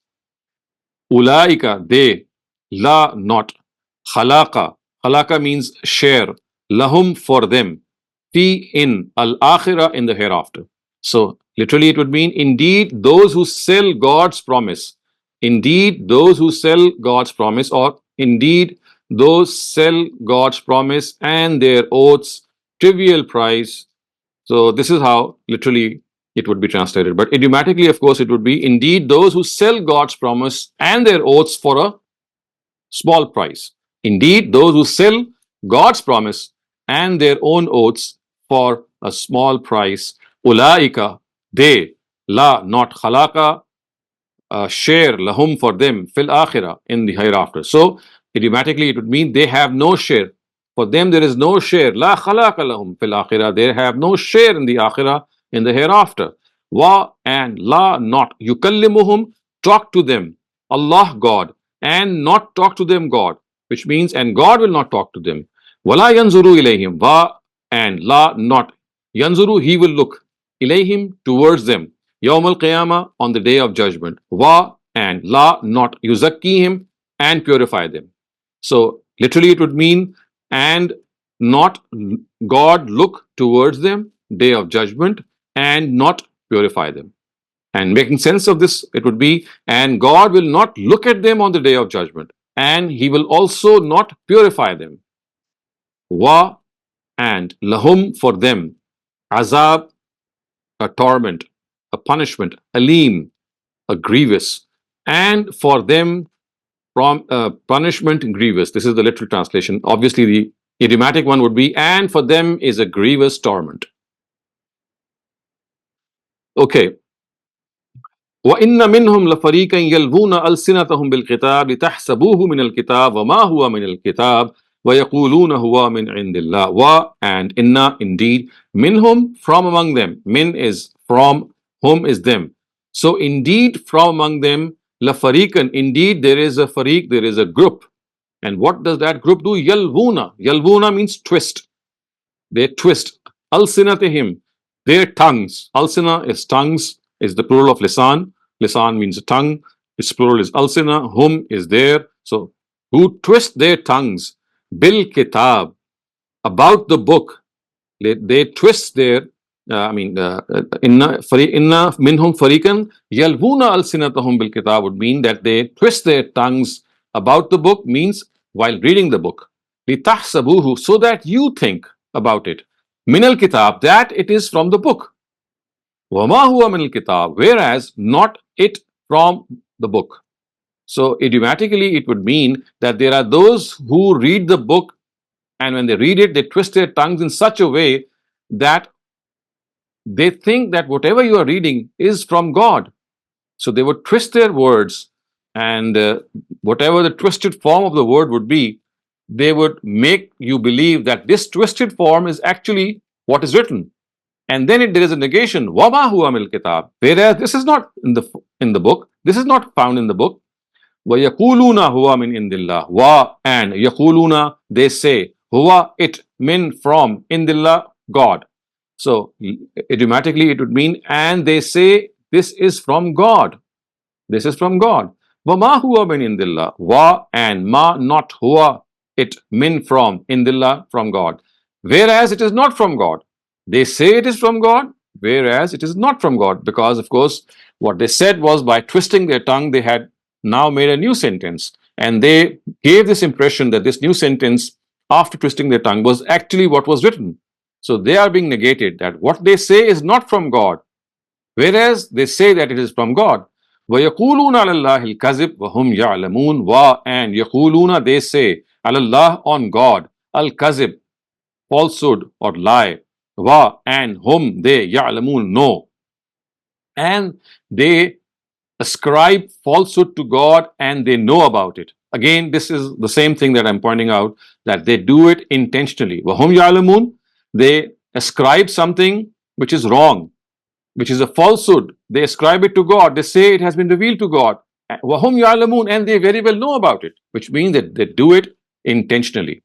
Ulaika, they, la, not. Khalaqa means share. Lahum, for them. Fi, in. Al-akhirah, in the hereafter. So literally it would mean indeed those who sell God's promise. Indeed those who sell God's promise, or indeed those sell God's promise and their oaths trivial price. So this is how literally it would be translated. But idiomatically, of course, it would be indeed those who sell God's promise and their oaths for a small price. Indeed, those who sell God's promise and their own oaths for a small price. Ulaika, they, la, not khalaqa, share, lahum, for them, fil akhirah, in the hereafter. So idiomatically it would mean they have no share. For them there is no share. La khalaqa lahum fil akhirah. They have no share in the akhirah, in the hereafter. Wa, and la, not. Yukallimuhum, talk to them. Allah, God, and not talk to them, God, which means and God will not talk to them. Wala yanzuru ilayhim. Wa, and la, not. Yanzuru, he will look. Ilayhim, towards them. Yawm al-Qiyamah, on the day of judgment. Wa, and la, not. Yuzakkihim, and purify them. So literally it would mean and not God look towards them, day of judgment, and not purify them. And making sense of this, it would be and God will not look at them on the day of judgment, and He will also not purify them. wa, and lahum, for them, azab, a torment, a punishment, alim, a grievous, and for them from punishment grievous. This is the literal translation. Obviously, the idiomatic one would be, and for them is a grievous torment. Okay. وَإِنَّ مِنْهُمْ لَفَرِيقًا يَلْوُونَ أَلْسِنَتَهُمْ بِالْكِتَابِ لِتَحْسَبُوهُ مِنَ الْكِتَابِ وَمَا هُوَ مِنَ الْكِتَابِ وَيَقُولُونَ هُوَ مِنْ عِنْدِ اللَّهِ. Wa, and inna, indeed, minhum, from among them. Min is from, whom is them. So indeed from among them, lafariqan, indeed there is a fariq, there is a group. And what does that group do? Yalvuna. Yalvuna means twist. They twist. Alsinatihim, their tongues. Alsina is tongues, is the plural of lisan. Lisan means a tongue. Its plural is alsina. Hum is there. So, who twist their tongues. Bil kitab, about the book. They twist their, inna minhum fariqan yalvuna alsinatahum bil kitab would mean that they twist their tongues about the book, means while reading the book. Litahsabuhu, so that you think about it. Minal kitab, that it is from the book. Wama huwa minal kitab, whereas not it from the book. So idiomatically it would mean that there are those who read the book, and when they read it, they twist their tongues in such a way that they think that whatever you are reading is from God. So they would twist their words, and whatever the twisted form of the word would be, they would make you believe that this twisted form is actually what is written. And then there is a negation, wama huwa mil kitab, whereas this is not in the book, this is not found in the book. Wa yaquluna huwa min indillah, wa, and yaquluna, they say, huwa, it, min, from, indillah, God. So idiomatically it would mean, and they say this is from God. This is from God. Wa ma huwa min indillah, wa, and ma, not, huwa, it, min, from, indillah, from God. Whereas it is not from God. They say it is from God, whereas it is not from God, because of course what they said was, by twisting their tongue they had now made a new sentence, and they gave this impression that this new sentence after twisting their tongue was actually what was written. So they are being negated, that what they say is not from God, whereas they say that it is from God. وَيَقُولُونَ عَلَى اللَّهِ الْكَذِبَ وَهُمْ يَعْلَمُونَ. Wa, and yaquluna, they say, عَلَى اللَّهِ, on God, al-kazib, falsehood or lie. Wa, and whom, they, ya'lamun, know. And they ascribe falsehood to God, and they know about it. Again, this is the same thing that I'm pointing out, that they do it intentionally. Wahum ya'lamun, they ascribe something which is wrong, which is a falsehood. They ascribe it to God. They say it has been revealed to God. Wahum ya'lamun, and they very well know about it, which means that they do it intentionally.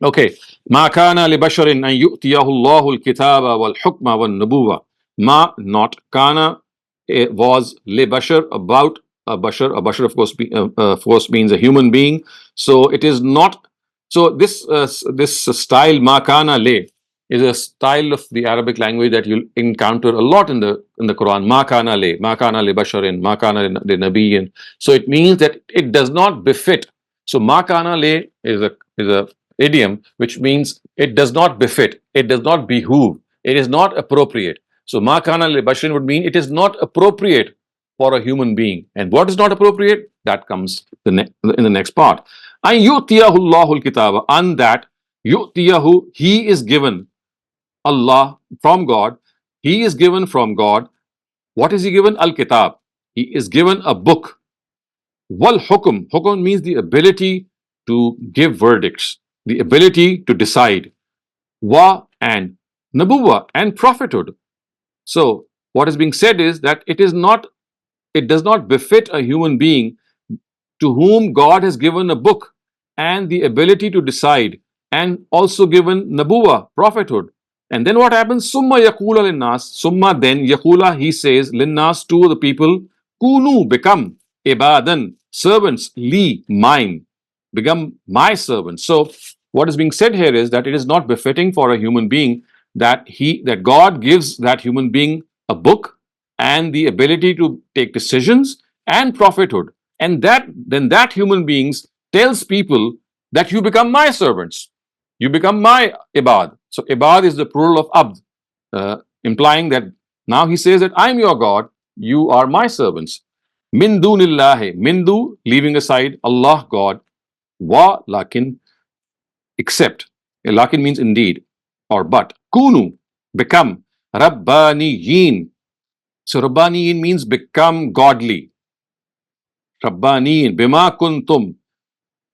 Okay. Ma kana li basharin an yu'tiyahu Allahu al-kitaba wal-hukma wal-nubuwa. Ma, not, kana, was, li bashar, about a bashar. A bashar of course means a human being. So it is not. So this style ma kana le is a style of the Arabic language that you'll encounter a lot in the Quran. Ma kana le basharin, ma kana li nabiyyin. So it means that it does not befit. So ma kana le is a idiom which means it does not befit, it does not behoove, it is not appropriate. So ma kana li basharin would mean it is not appropriate for a human being. And what is not appropriate? That comes in the next part. An yu'tiyahu Allahu al-kitaba, and that yu'tiyahu, he is given, Allah, from God, he is given from God. What is he given? Al-kitab, he is given a book. Wal hukum, hukum means the ability to give verdicts, the ability to decide. Wa, and nabuwa, and prophethood. So what is being said is that it does not befit a human being to whom God has given a book and the ability to decide, and also given nabuwa, prophethood. And then what happens? Summa yaqula linnas, summa, then, yaqula, he says, linnas, to the people, kunu, become, ibadan, servants, li, mine, become my servants. So what is being said here is that it is not befitting for a human being that God gives that human being a book and the ability to take decisions and prophethood, and that human beings tells people that you become my servants. you become my ibad. So ibad is the plural of abd, implying that now he says that I'm your God, you are my servants. Min dunillahi, mindu, leaving aside Allah God, wa lakin, except. Lakin means indeed or but. Kunu, become. Rabbaniyin. So Rabbaniyin means become godly. Rabbaniyin, bima kuntum,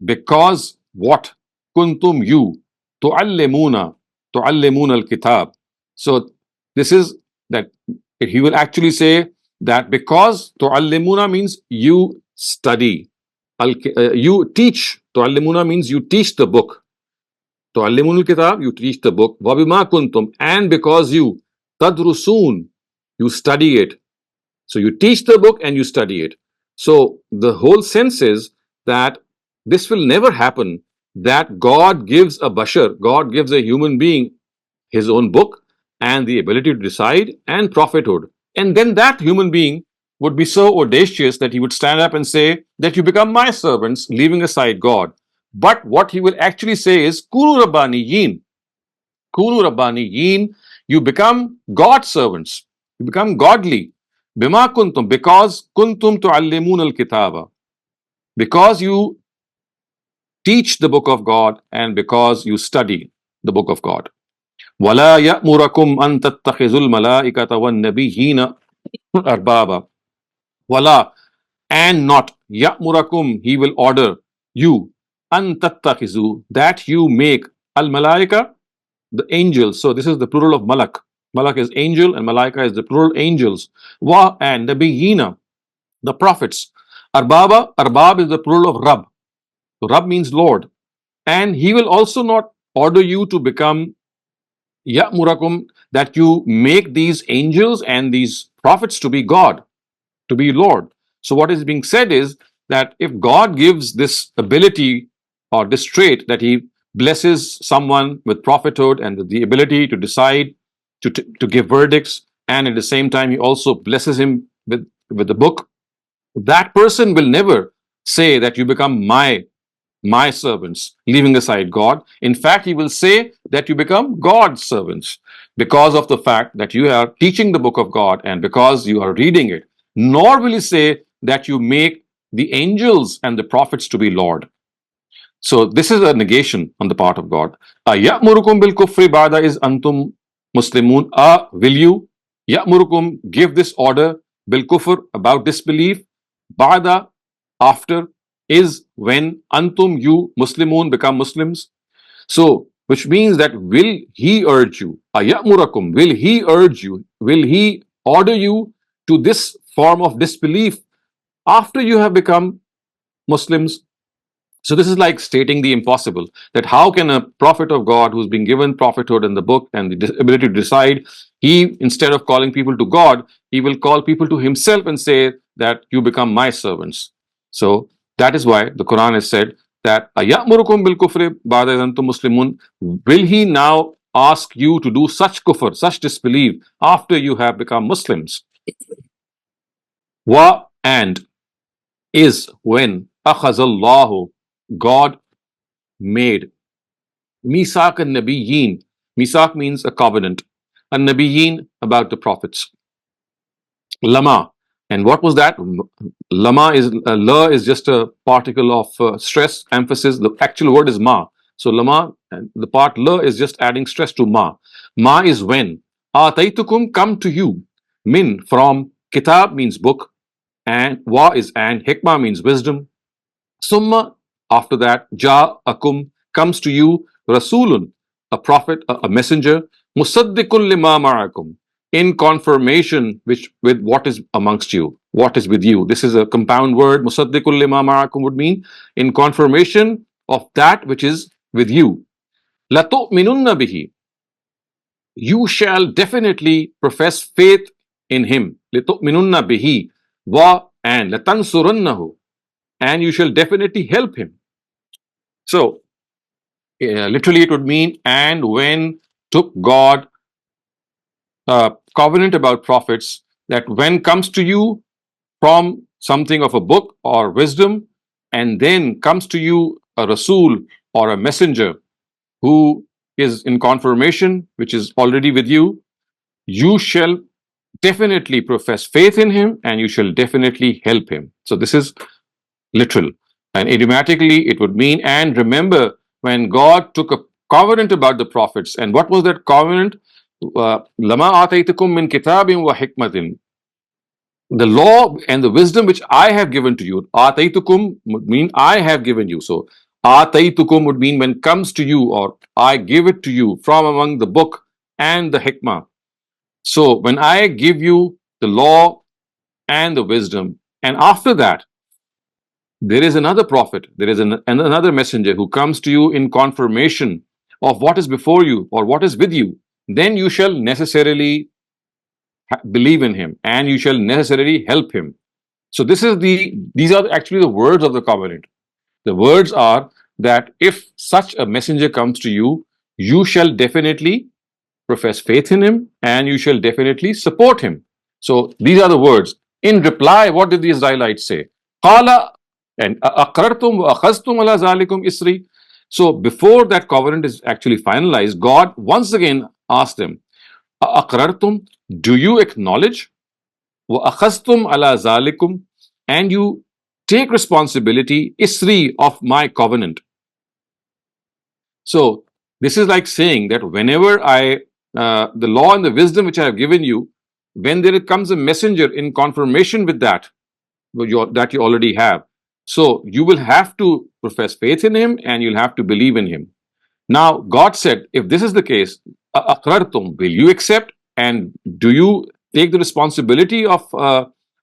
because what? Kuntum, you. Tuallimuna, tuallimuna al-kitab. So this is that he will actually say that because tuallimuna means you study. You teach. Tuallimuna means you teach the book. Tuallimun al-kitab, you teach the book. Wabima kuntum, and because you tadrusun, you study it. So you teach the book and you study it. So the whole sense is that this will never happen, that God gives a bashar, God gives a human being his own book and the ability to decide and prophethood. And then that human being would be so audacious that he would stand up and say that you become my servants, leaving aside God. But what he will actually say is, Kunu Rabbaniyin. Kunu Rabbaniyin, you become God's servants. You become godly. Bima kuntum, because kuntum tuallimun al-kitaba. Because you teach the book of God and because you study the book of God. وَلَا يَأْمُرَكُمْ أَن تَتَّخِذُوا الْمَلَائِكَةَ وَالنَّبِيِّينَ أَرْبَابًا. Wala, and not. Ya'murakum, he will order you. An tattakhizu, that you make. Al malaika, the angels. So this is the plural of malak. Malak is angel and malaika is the plural angels. Wa, and nabiyina, the prophets. Arbaba, arbab is the plural of rab. So rab means Lord. And he will also not order you to become ya'murakum, that you make these angels and these prophets to be God, to be Lord. So what is being said is that if God gives this ability or this trait, that he blesses someone with prophethood and the ability to decide, to give verdicts, and at the same time he also blesses him with the book, that person will never say that you become my servants, leaving aside God. In fact, he will say that you become God's servants because of the fact that you are teaching the book of God and because you are reading it. Nor will he say that you make the angels and the prophets to be Lord. So this is a negation on the part of God. Ya'murukum bil kufri ba'da is antum muslimun. Will you? Ya'murukum, give this order bil kufr, about disbelief. Ba'da, after, is when antum, you muslimun, become Muslims. So which means that will he urge you? Ya'murakum, will he urge you? Will he order you to this form of disbelief after you have become Muslims? So this is like stating the impossible, that how can a prophet of God who's been given prophethood in the book and the ability to decide, he, instead of calling people to God, he will call people to himself and say that you become my servants. So that is why the Quran has said that ayyamurukum bil kufri ba'da antum muslimun, will he now ask you to do such kufr, such disbelief after you have become Muslims? Wa, and, is when akhazallahu, God made Misak and Nabiyyin. Misak means a covenant. And Nabiyyin, about the prophets. Lama. And what was that? Lama is, la is just a particle of stress, emphasis. The actual word is ma. So lama, and the part la is just adding stress to ma. Ma is when. Ataitukum, come to you. Min, from. Kitab means book. And wa is and. Hikmah means wisdom. Summa, after that, ja'akum, comes to you, rasulun, a prophet, a messenger, musaddiqun lima ma'akum, in confirmation with what is amongst you, what is with you. This is a compound word. Musaddiqun lima ma'akum would mean in confirmation of that which is with you. Latu'minunna bihi, you shall definitely profess faith in him. Latu'minunna bihi, wa, and latansurunnahu, and you shall definitely help him. So, literally, it would mean, and when took God covenant about prophets, that when comes to you from something of a book or wisdom, and then comes to you a Rasul or a messenger, who is in confirmation, which is already with you, you shall definitely profess faith in him and you shall definitely help him. So this is literal. And idiomatically, it would mean, and remember, when God took a covenant about the prophets, and what was that covenant? Lama ataytukum min kitabin wa hikmatin. The law and the wisdom which I have given to you. Ataytukum would mean I have given you. So ataytukum would mean when comes to you, or I give it to you from among the book and the hikmah. So when I give you the law and the wisdom, and after that, there is another prophet, there is another messenger who comes to you in confirmation of what is before you or what is with you, then you shall necessarily believe in him and you shall necessarily help him. So these are actually the words of the covenant. The words are that if such a messenger comes to you, you shall definitely profess faith in him and you shall definitely support him. So these are the words. In reply, what did the Israelites say? Qala and aqrartum wa akhaztum ala zalikum isri. So before that covenant is actually finalized, God once again asked them, aqrartum, do you acknowledge? Wa akhaztum ala zalikum, and you take responsibility isri of my covenant. So this is like saying that whenever the law and the wisdom which I have given you, when there comes a messenger in confirmation with that you already have, so you will have to profess faith in him and you'll have to believe in him. Now God said, if this is the case, aqrartum, will you accept and do you take the responsibility of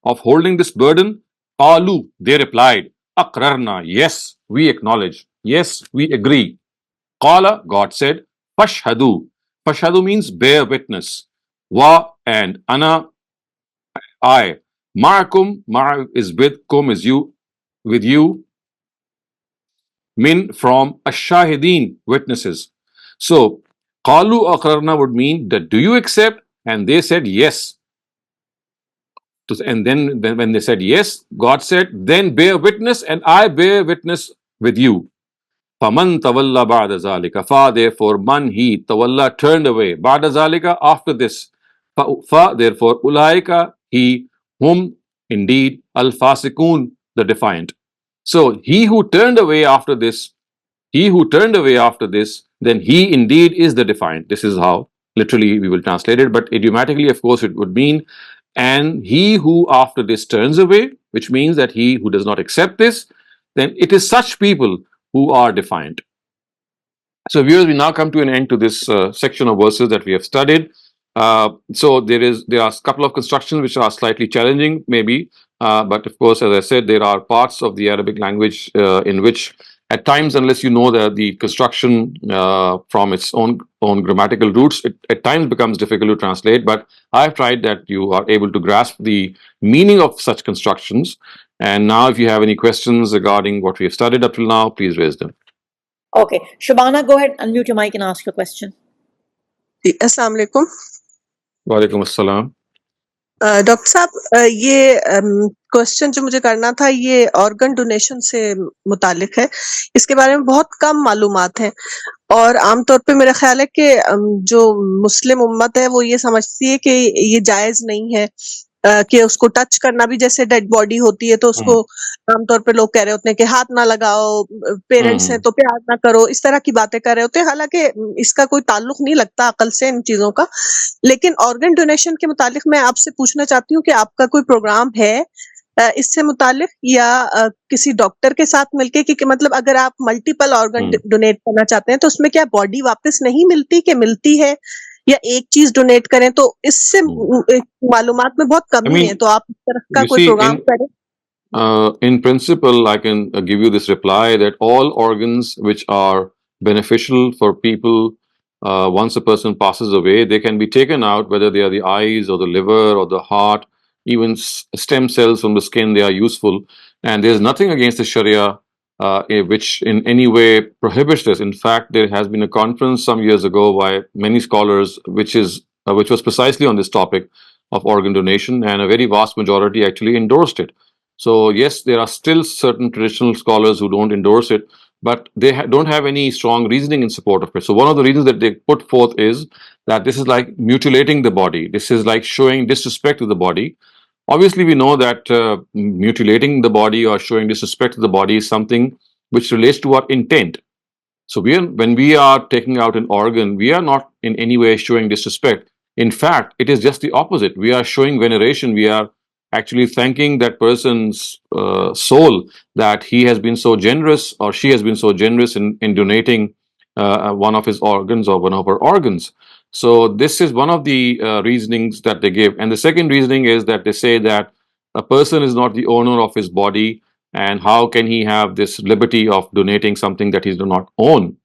holding this burden? Qalu, they replied, aqrarna, yes, we acknowledge, yes, we agree. Qala, God said, fashhadu. Fashhadu means bear witness. Wa and ana, I. Ma'akum, ma is with, kum is you, with you. Min from ashahideen, witnesses. So, qalu aqrarna would mean that do you accept? And they said yes. And then when they said yes, God said, then bear witness and I bear witness with you. Faman tawalla ba'da zalika. Fa, therefore, man he tawalla turned away. Ba'da zalika, after this. Fa, therefore, ulaika he whom indeed al fasikun, the defiant. So he who turned away after this, then he indeed is the defiant. This is how literally we will translate it, but idiomatically, of course, it would mean, and he who after this turns away, which means that he who does not accept this, then it is such people who are defiant. So viewers, we now come to an end to this section of verses that we have studied. So there are a couple of constructions which are slightly challenging, maybe, but of course, as I said, there are parts of the Arabic language in which, at times, unless you know the construction from its own grammatical roots, it at times becomes difficult to translate. But I've tried that you are able to grasp the meaning of such constructions. And now, if you have any questions regarding what we have studied up till now, please raise them. Okay, Shabana, go ahead, unmute your mic and ask your question. Assalamu alaikum. Wa alaikum assalam. Doctor साहब ये question जो मुझे करना था ये organ donation से मुतालिक है। इसके बारे में बहुत कम मालूमात हैं और आमतौर पे मेरा ख्याल है कि जो मुस्लिम उम्मत है वो ये समझती है कि ये जायज नहीं है कि उसको टच करना भी, जैसे डेड बॉडी होती है तो उसको आमतौर पे लोग कह रहे होते हैं कि हाथ ना लगाओ, पेरेंट्स हैं तो प्यार ना करो, इस तरह की बातें कर रहे होते हैं। हालांकि इसका कोई ताल्लुक नहीं लगता अकल से इन चीजों का, लेकिन ऑर्गन डोनेशन के मुतालिक मैं आपसे पूछना चाहती हूँ कि आपका कोई प्रोग्राम है इससे मुतालिक या किसी डॉक्टर के साथ मिलके, क्योंकि मतलब अगर आप मल्टीपल ऑर्गन डोनेट करना चाहते हैं तो उसमें क्या बॉडी वापस नहीं मिलती कि मिलती है, या एक चीज डोनेट करें, तो इससे मालूमात में बहुत कमी है, तो आप इस तरह का कोई प्रोग्राम करें। In principle, I can give you this reply that all organs which are beneficial for people, once a person passes away, they can be taken out, whether they are the eyes or the liver or the heart, even stem cells from the skin, they are useful. And there's nothing against the Sharia which in any way prohibits this. In fact, there has been a conference some years ago by many scholars which was precisely on this topic of organ donation, and a very vast majority actually endorsed it. So yes, there are still certain traditional scholars who don't endorse it, but they don't have any strong reasoning in support of it. So one of the reasons that they put forth is that this is like mutilating the body. This is like showing disrespect to the body. Obviously, we know that mutilating the body or showing disrespect to the body is something which relates to our intent. So when we are taking out an organ, we are not in any way showing disrespect. In fact, it is just the opposite. We are showing veneration. We are actually thanking that person's soul that he has been so generous or she has been so generous in donating one of his organs or one of her organs. So this is one of the reasonings that they give. And the second reasoning is that they say that a person is not the owner of his body, and how can he have this liberty of donating something that he does not own?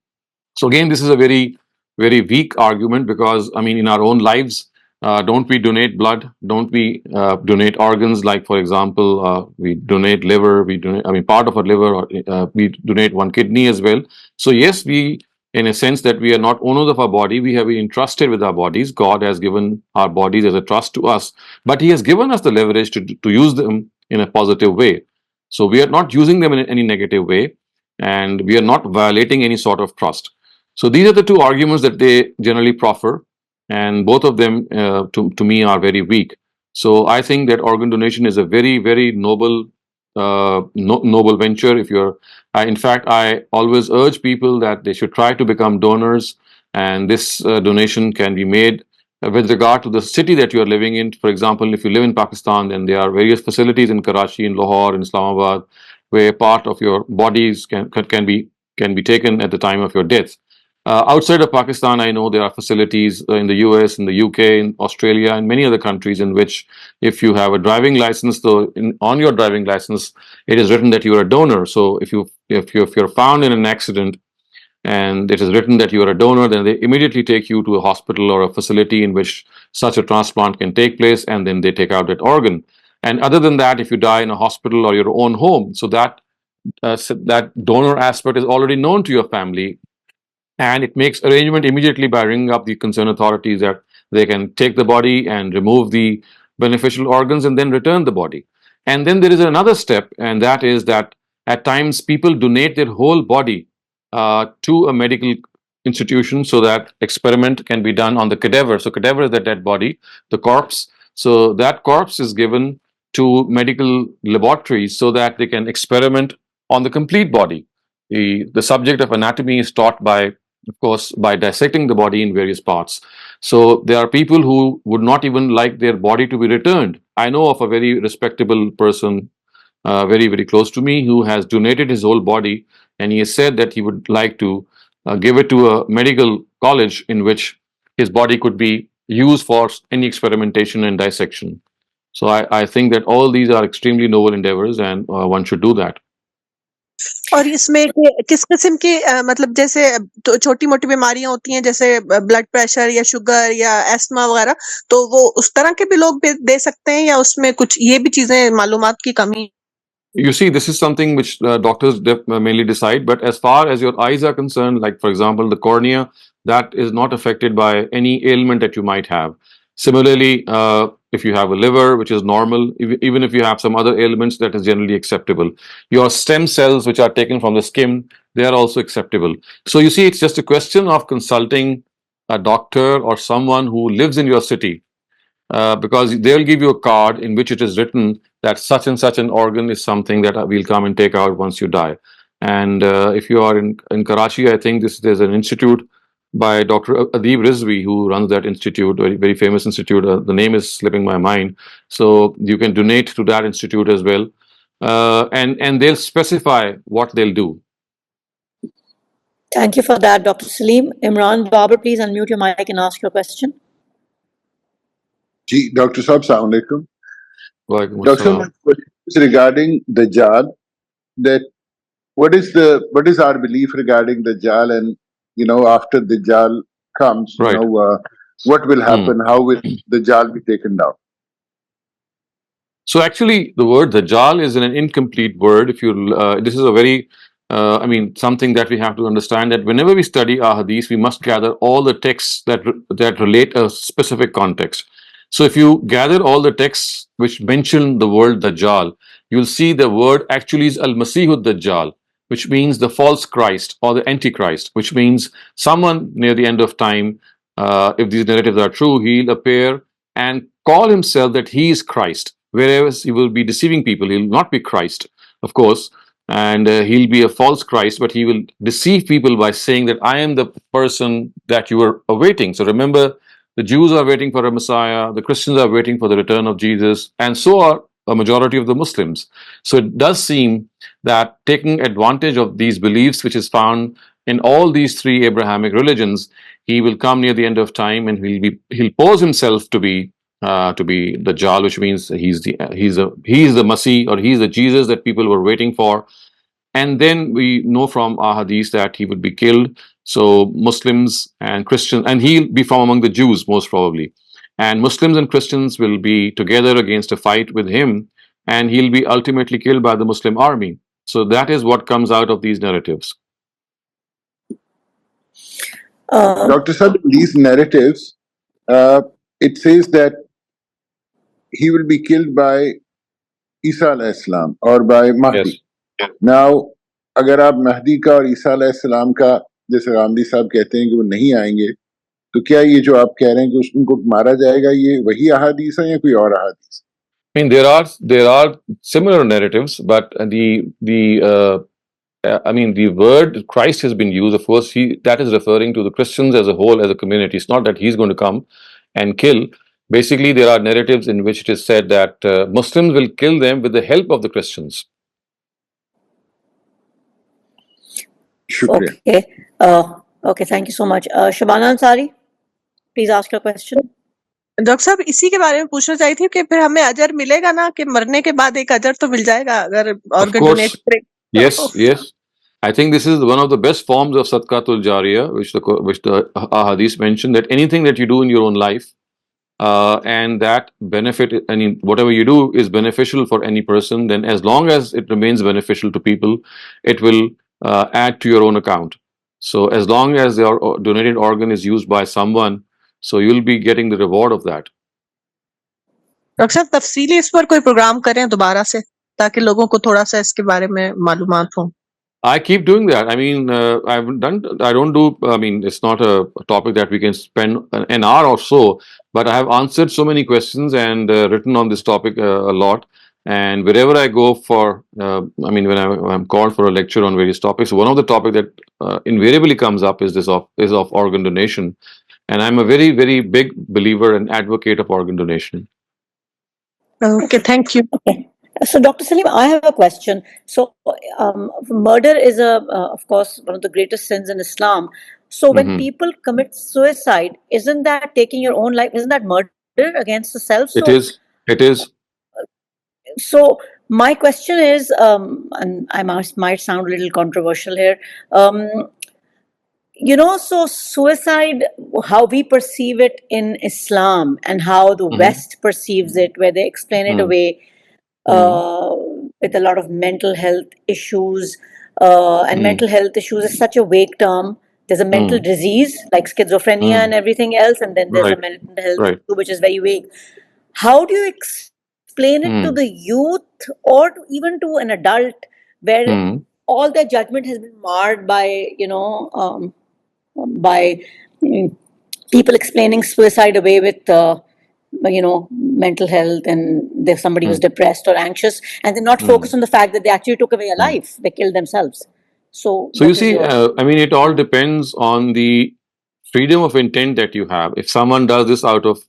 So again, this is a very, very weak argument, because I mean, in our own lives, don't we donate blood? Don't we donate organs? Like, for example, we donate liver. We donate, I mean, part of our liver. Or, we donate one kidney as well. So yes, we, in a sense, that we are not owners of our body. We have been entrusted with our bodies. God has given our bodies as a trust to us, but He has given us the leverage to use them in a positive way. So we are not using them in any negative way, and we are not violating any sort of trust. So these are the two arguments that they generally proffer, and both of them, to me, are very weak. So I think that organ donation is a very, very noble, noble venture. If you're, in fact, I always urge people that they should try to become donors, and this donation can be made with regard to the city that you are living in. For example, if you live in Pakistan, then there are various facilities in Karachi, in Lahore, in Islamabad, where part of your bodies can be taken at the time of your death. Outside of Pakistan, I know there are facilities in the US, in the UK, in Australia, and many other countries in which, if you have a driving license, though on your driving license, it is written that you are a donor. So if you're found in an accident and it is written that you are a donor, then they immediately take you to a hospital or a facility in which such a transplant can take place, and then they take out that organ. And other than that, if you die in a hospital or your own home, so that donor aspect is already known to your family, and it makes arrangement immediately by ringing up the concerned authorities that they can take the body and remove the beneficial organs and then return the body. And then there is another step, and that is that at times people donate their whole body to a medical institution so that experiment can be done on the cadaver. So cadaver is the dead body, the corpse. So that corpse is given to medical laboratories so that they can experiment on the complete body. The subject of anatomy is taught by, of course, by dissecting the body in various parts. So there are people who would not even like their body to be returned. I know of a very respectable person, very, very close to me, who has donated his whole body, and he has said that he would like to give it to a medical college in which his body could be used for any experimentation and dissection. So I think that all these are extremely noble endeavors, and one should do that. और इसमें किस किस्म की मतलब जैसे तो छोटी मोटी बीमारियां होती हैं जैसे ब्लड प्रेशर या शुगर या एस्मा वगैरह, तो वो उस तरह के भी लोग दे सकते हैं या उसमें कुछ ये भी चीजें मालूमात की कमी? You see, this is something which doctors mainly decide. But as far as your eyes are concerned, like for example, the cornea, that is not affected by any ailment that you might have. Similarly, if you have a liver, which is normal, even if you have some other ailments, that is generally acceptable. Your stem cells, which are taken from the skin, they are also acceptable. So you see, it's just a question of consulting a doctor or someone who lives in your city, because they'll give you a card in which it is written that such and such an organ is something that we'll come and take out once you die. And if you are in Karachi, I think there's an institute by Dr. Adib Rizvi, who runs that institute, very, very famous institute. The name is slipping my mind. So you can donate to that institute as well. And they'll specify what they'll do. Thank you for that, Dr. Saleem. Imran, Babar, please unmute your mic and ask your question. Dr. Saab, Assalamu alaikum. Dr. My question is regarding the Dajjal. That what is our belief regarding the Dajjal, and after the Dajjal comes, right. What will happen? How will the Dajjal be taken down? So actually, the word Dajjal is an incomplete word. If you, this is a very, something that we have to understand, that whenever we study our hadith, we must gather all the texts that relate a specific context. So if you gather all the texts which mention the word Dajjal, you'll see the word actually is Al-Masihud Dajjal. which means the false Christ or the Antichrist, which means someone near the end of time, if these narratives are true, he'll appear and call himself that he is Christ, whereas he will be deceiving people. He'll not be Christ, of course, and he'll be a false Christ, but he will deceive people by saying that I am the person that you are awaiting. So remember, the Jews are waiting for a Messiah, the Christians are waiting for the return of Jesus, and so are a majority of the Muslims. So it does seem that taking advantage of these beliefs, which is found in all these three Abrahamic religions, he will come near the end of time and he'll pose himself to be the Dajjal, which means he's the Masih, or he's the Jesus that people were waiting for. And then we know from our hadith that he would be killed. So Muslims and Christians, and he'll be from among the Jews most probably. And Muslims and Christians will be together against a fight with him, and he'll be ultimately killed by the Muslim army. So that is what comes out of these narratives. Dr. Saad, in these narratives, it says that he will be killed by Isa alayhi salam or by Mahdi. Yes. Now, अगर आप महदी का और ईसा अलैहि सलाम का, जैसे गामदी साहब कहते हैं कि वो नहीं आएंगे, तो क्या ये जो आप कह रहे हैं कि उनको मारा जाएगा, ये वही अहादीस है या कोई और अहादीस? I mean, there are similar narratives, but the word Christ has been used. Of course, that is referring to the Christians as a whole, as a community. It's not that he's going to come and kill. Basically, there are narratives in which it is said that Muslims will kill them with the help of the Christians. Shukriya. Okay. Okay, thank you so much. Shabana Ansari, please ask your question. Doctor साहब इसी के बारे में पूछना चाहिए थी कि फिर हमें अजर मिलेगा ना, कि मरने के बाद एक अजर तो मिल जाएगा अगर ऑर्गन डोनेट करें? Yes. I think this is one of the best forms of sadqatul jariyah, which the hadith mentioned, that anything that you do in your own life, and that benefit, whatever you do is beneficial for any person, then as long as it remains beneficial to people, it will add to your own account. So as long as your donated organ is used by someone, so you'll be getting the reward of that. Doctor साहब तफसीली इस पर कोई programme करें दोबारा से, ताकि लोगों को थोड़ा सा इसके बारे में मालूमात हो. I keep doing that. I mean, it's not a topic that we can spend an hour or so, but I have answered so many questions and written on this topic a lot. And wherever I go when I'm called for a lecture on various topics, one of the topics that invariably comes up is of organ donation. And I'm a very, very big believer and advocate of organ donation. Okay, thank you. Okay. So, Dr. Saleem, I have a question. So, murder is, of course, one of the greatest sins in Islam. So, when people commit suicide, isn't that taking your own life? Isn't that murder against the self? So, It is. So, my question is, and I might sound a little controversial here. So suicide, how we perceive it in Islam and how the West perceives it, where they explain it away with a lot of mental health issues. And mental health issues is such a vague term. There's a mental disease like schizophrenia and everything else, and then there's a mental health issue, which is very vague. How do you explain it to the youth or even to an adult where all their judgment has been marred by, by people explaining suicide away with, mental health, and if somebody was depressed or anxious, and they're not focused on the fact that they actually took away a life, they killed themselves. So you see, it all depends on the freedom of intent that you have. If someone does this out of,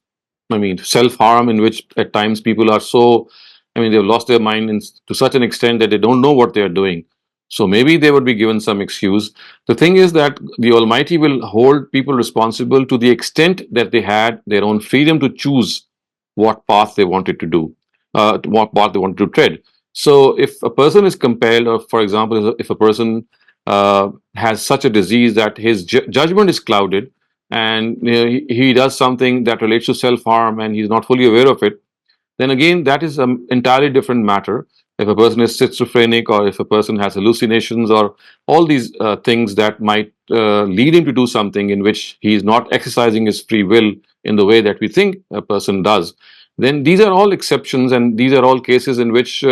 self-harm, in which at times people are so, they've lost their mind to such an extent that they don't know what they're doing. So maybe they would be given some excuse. The thing is that the Almighty will hold people responsible to the extent that they had their own freedom to choose what path they wanted to do, what path they wanted to tread. So if a person is compelled, or for example, if a person has such a disease that his judgment is clouded, and he does something that relates to self-harm and he's not fully aware of it, then again, that is an entirely different matter. If a person is schizophrenic, or if a person has hallucinations, or all these things that might lead him to do something in which he is not exercising his free will in the way that we think a person does, then these are all exceptions, and these are all cases in which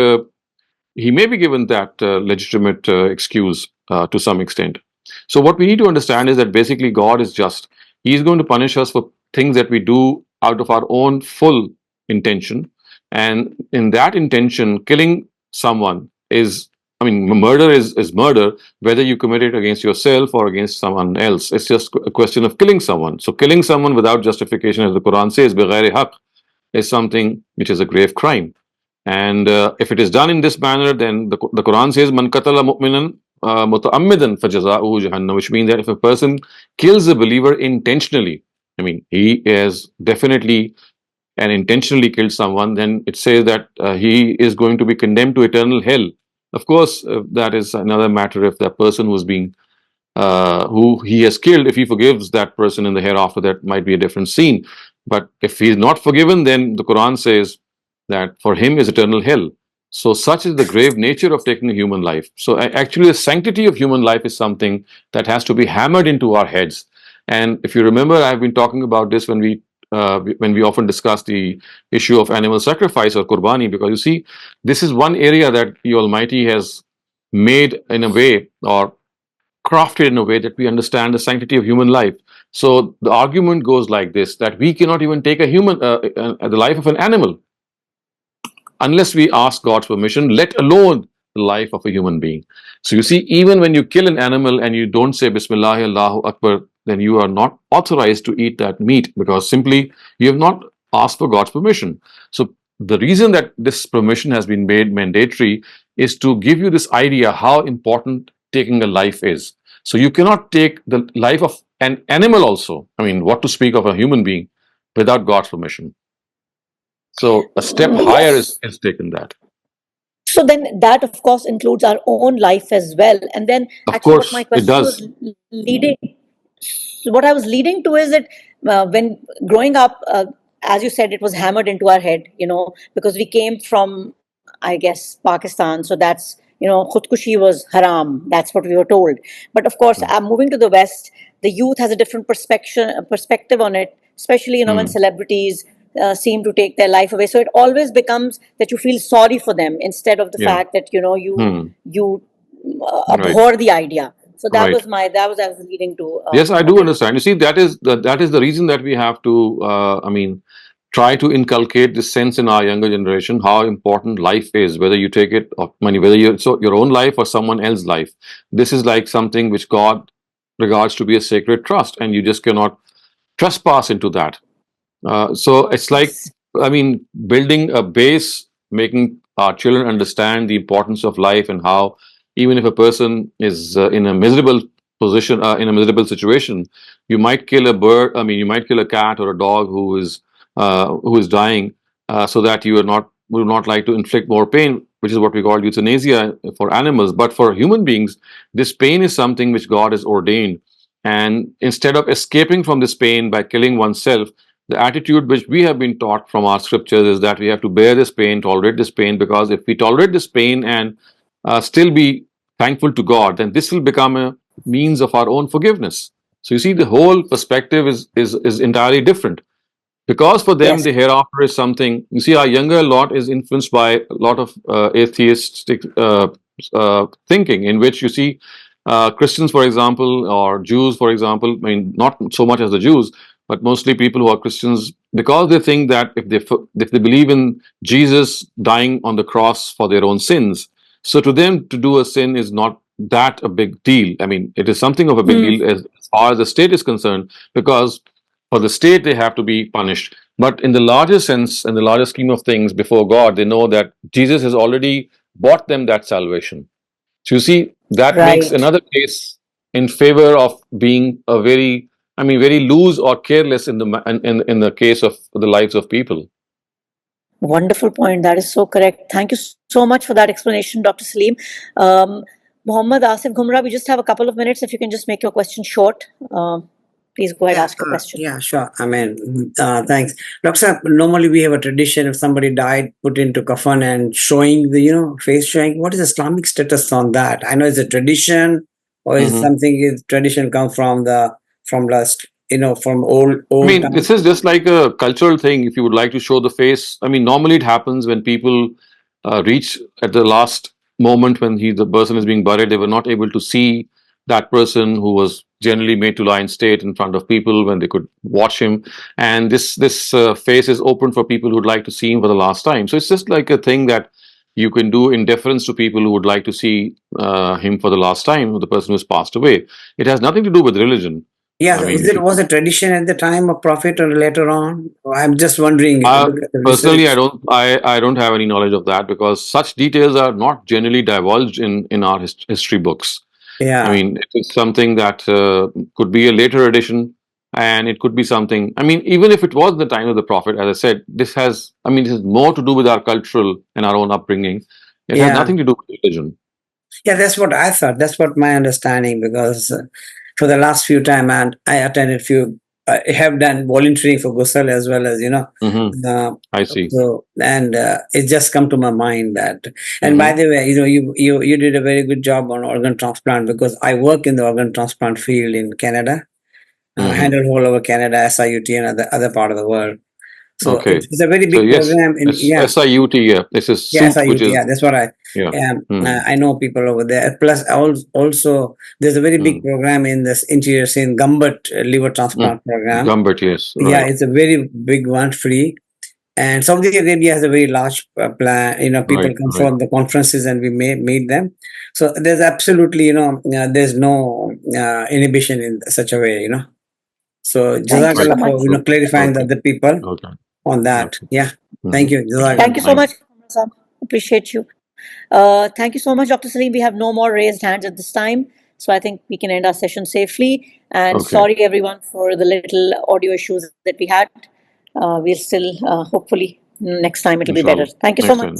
he may be given that legitimate excuse to some extent. So what we need to understand is that basically God is just. He is going to punish us for things that we do out of our own full intention. And in that intention, killing someone is, I mean, murder is murder, whether you commit it against yourself or against someone else. It's just a question of killing someone. So killing someone without justification, as the Quran says, بِغَيْرِ حَقٍّ, is something which is a grave crime. And if it is done in this manner, then the Quran says, "Man qatala mu'minan muta'ammidan fajaza'uhu jahannam," which means that if a person kills a believer intentionally, I mean, he is definitely and intentionally killed someone, then it says that he is going to be condemned to eternal hell. Of course, that is another matter if the person who's being who he has killed, if he forgives that person in the hereafter, that might be a different scene. But if he is not forgiven, then the Quran says that for him is eternal hell. So such is the grave nature of taking a human life. So actually the sanctity of human life is something that has to be hammered into our heads. And if you remember, I've been talking about this when we often discuss the issue of animal sacrifice or qurbani, because you see, this is one area that the Almighty has made in a way, or crafted in a way, that we understand the sanctity of human life. So the argument goes like this, that we cannot even take a human, the life of an animal, unless we ask God's permission, let alone the life of a human being. So you see, even when you kill an animal and you don't say Bismillah, Allahu Akbar, then you are not authorized to eat that meat, because simply you have not asked for God's permission. So the reason that this permission has been made mandatory is to give you this idea how important taking a life is. So you cannot take the life of an animal also, I mean, what to speak of a human being, without God's permission. So a step higher is taken that. So then that, of course, includes our own life as well. And then Of actually what course, my it question was does. leading, what I was leading to is that when growing up, as you said, it was hammered into our head, because we came from, I guess, Pakistan. So that's, khudkushi was haram. That's what we were told. But of course, Mm. moving to the West, the youth has a different perspective on it, especially, when Mm. celebrities seem to take their life away. So it always becomes that you feel sorry for them instead of the Yeah. fact that, you Right. abhor the idea. So that Right. was I was leading to. Yes, I do understand. You see, that is the reason that we have to, I mean, try to inculcate this sense in our younger generation, how important life is, whether you take it, or money, whether you so your own life or someone else's life. This is like something which God regards to be a sacred trust, and you just cannot trespass into that. So it's like, I mean, building a base, making our children understand the importance of life, and how even if a person is in a miserable position, in a miserable situation, you might kill a bird. I mean, you might kill a cat or a dog who is dying, so that you are not would not like to inflict more pain, which is what we call euthanasia for animals. But for human beings, this pain is something which God has ordained, and instead of escaping from this pain by killing oneself, the attitude which we have been taught from our scriptures is that we have to bear this pain, tolerate this pain, because if we tolerate this pain and still be thankful to God, then this will become a means of our own forgiveness. So you see, the whole perspective is entirely different, because for them Yes. the hereafter is something. You see, our younger lot is influenced by a lot of atheistic thinking, in which you see Christians, for example, or Jews, for example. I mean, not so much as the Jews, but mostly people who are Christians, because they think that if they believe in Jesus dying on the cross for their own sins, so to them to do a sin is not that a big deal. I mean, it is something of a big deal as far as the state is concerned, because for the state they have to be punished. But in the larger sense, in the larger scheme of things before God, they know that Jesus has already bought them that salvation. So you see, that makes Right. another case in favor of being a very, I mean, very loose or careless in the case of the lives of people. Wonderful point. That is so correct. Thank you so much for that explanation, Dr. Saleem. Muhammad Asif Gumra, we just have a couple of minutes. If you can just make your question short, please go ahead, ask your question. Yeah, sure. I mean, thanks. Dr. Saab, normally we have a tradition, if somebody died, put into kafan and showing the, face showing. What is Islamic status on that? I know it's a tradition, or is something, is tradition come from last, from old I mean, times? this is just like a cultural thing. If you would like to show the face, I mean, normally it happens when people reach at the last moment when the person is being buried, they were not able to see that person who was generally made to lie in state in front of people when they could watch him. And this face is open for people who would like to see him for the last time. So it's just like a thing that you can do in deference to people who would like to see him for the last time, the person who's passed away. It has nothing to do with religion. Yeah, I mean, was a tradition at the time of Prophet or later on? I'm just wondering. Personally, I don't have any knowledge of that, because such details are not generally divulged in our history books. Yeah. I mean, it is something that could be a later edition, and it could be something. I mean, even if it was the time of the Prophet, as I said, this is more to do with our cultural and our own upbringing. It has nothing to do with religion. Yeah, that's what I thought. That's what my understanding, because for the last few time, and I attended few. I have done volunteering for Ghusl as well as I see. So, and it just come to my mind that. And by the way, you did a very good job on organ transplant, because I work in the organ transplant field in Canada. Handled all over Canada, SIUT, and other part of the world. So okay. it's a very big program. SIUT, yeah. This is SIUT, which is, yeah, that's what I know people over there. Plus, also there's a very big program in this interior scene, Gumbert liver transplant program. Gumbert, yes. Right. Yeah, it's a very big one, free. And Saudi Arabia has a very large plan. People come from the conferences, and we meet them. So there's absolutely, there's no inhibition in such a way, So Jazakallah for clarifying the other people on that. Yeah. Thank you. Thank you so much. Appreciate you. Thank you so much, Dr. Saleem. We have no more raised hands at this time, so I think we can end our session safely. And sorry everyone for the little audio issues that we had. We'll still hopefully next time it'll be better. Thank you so much.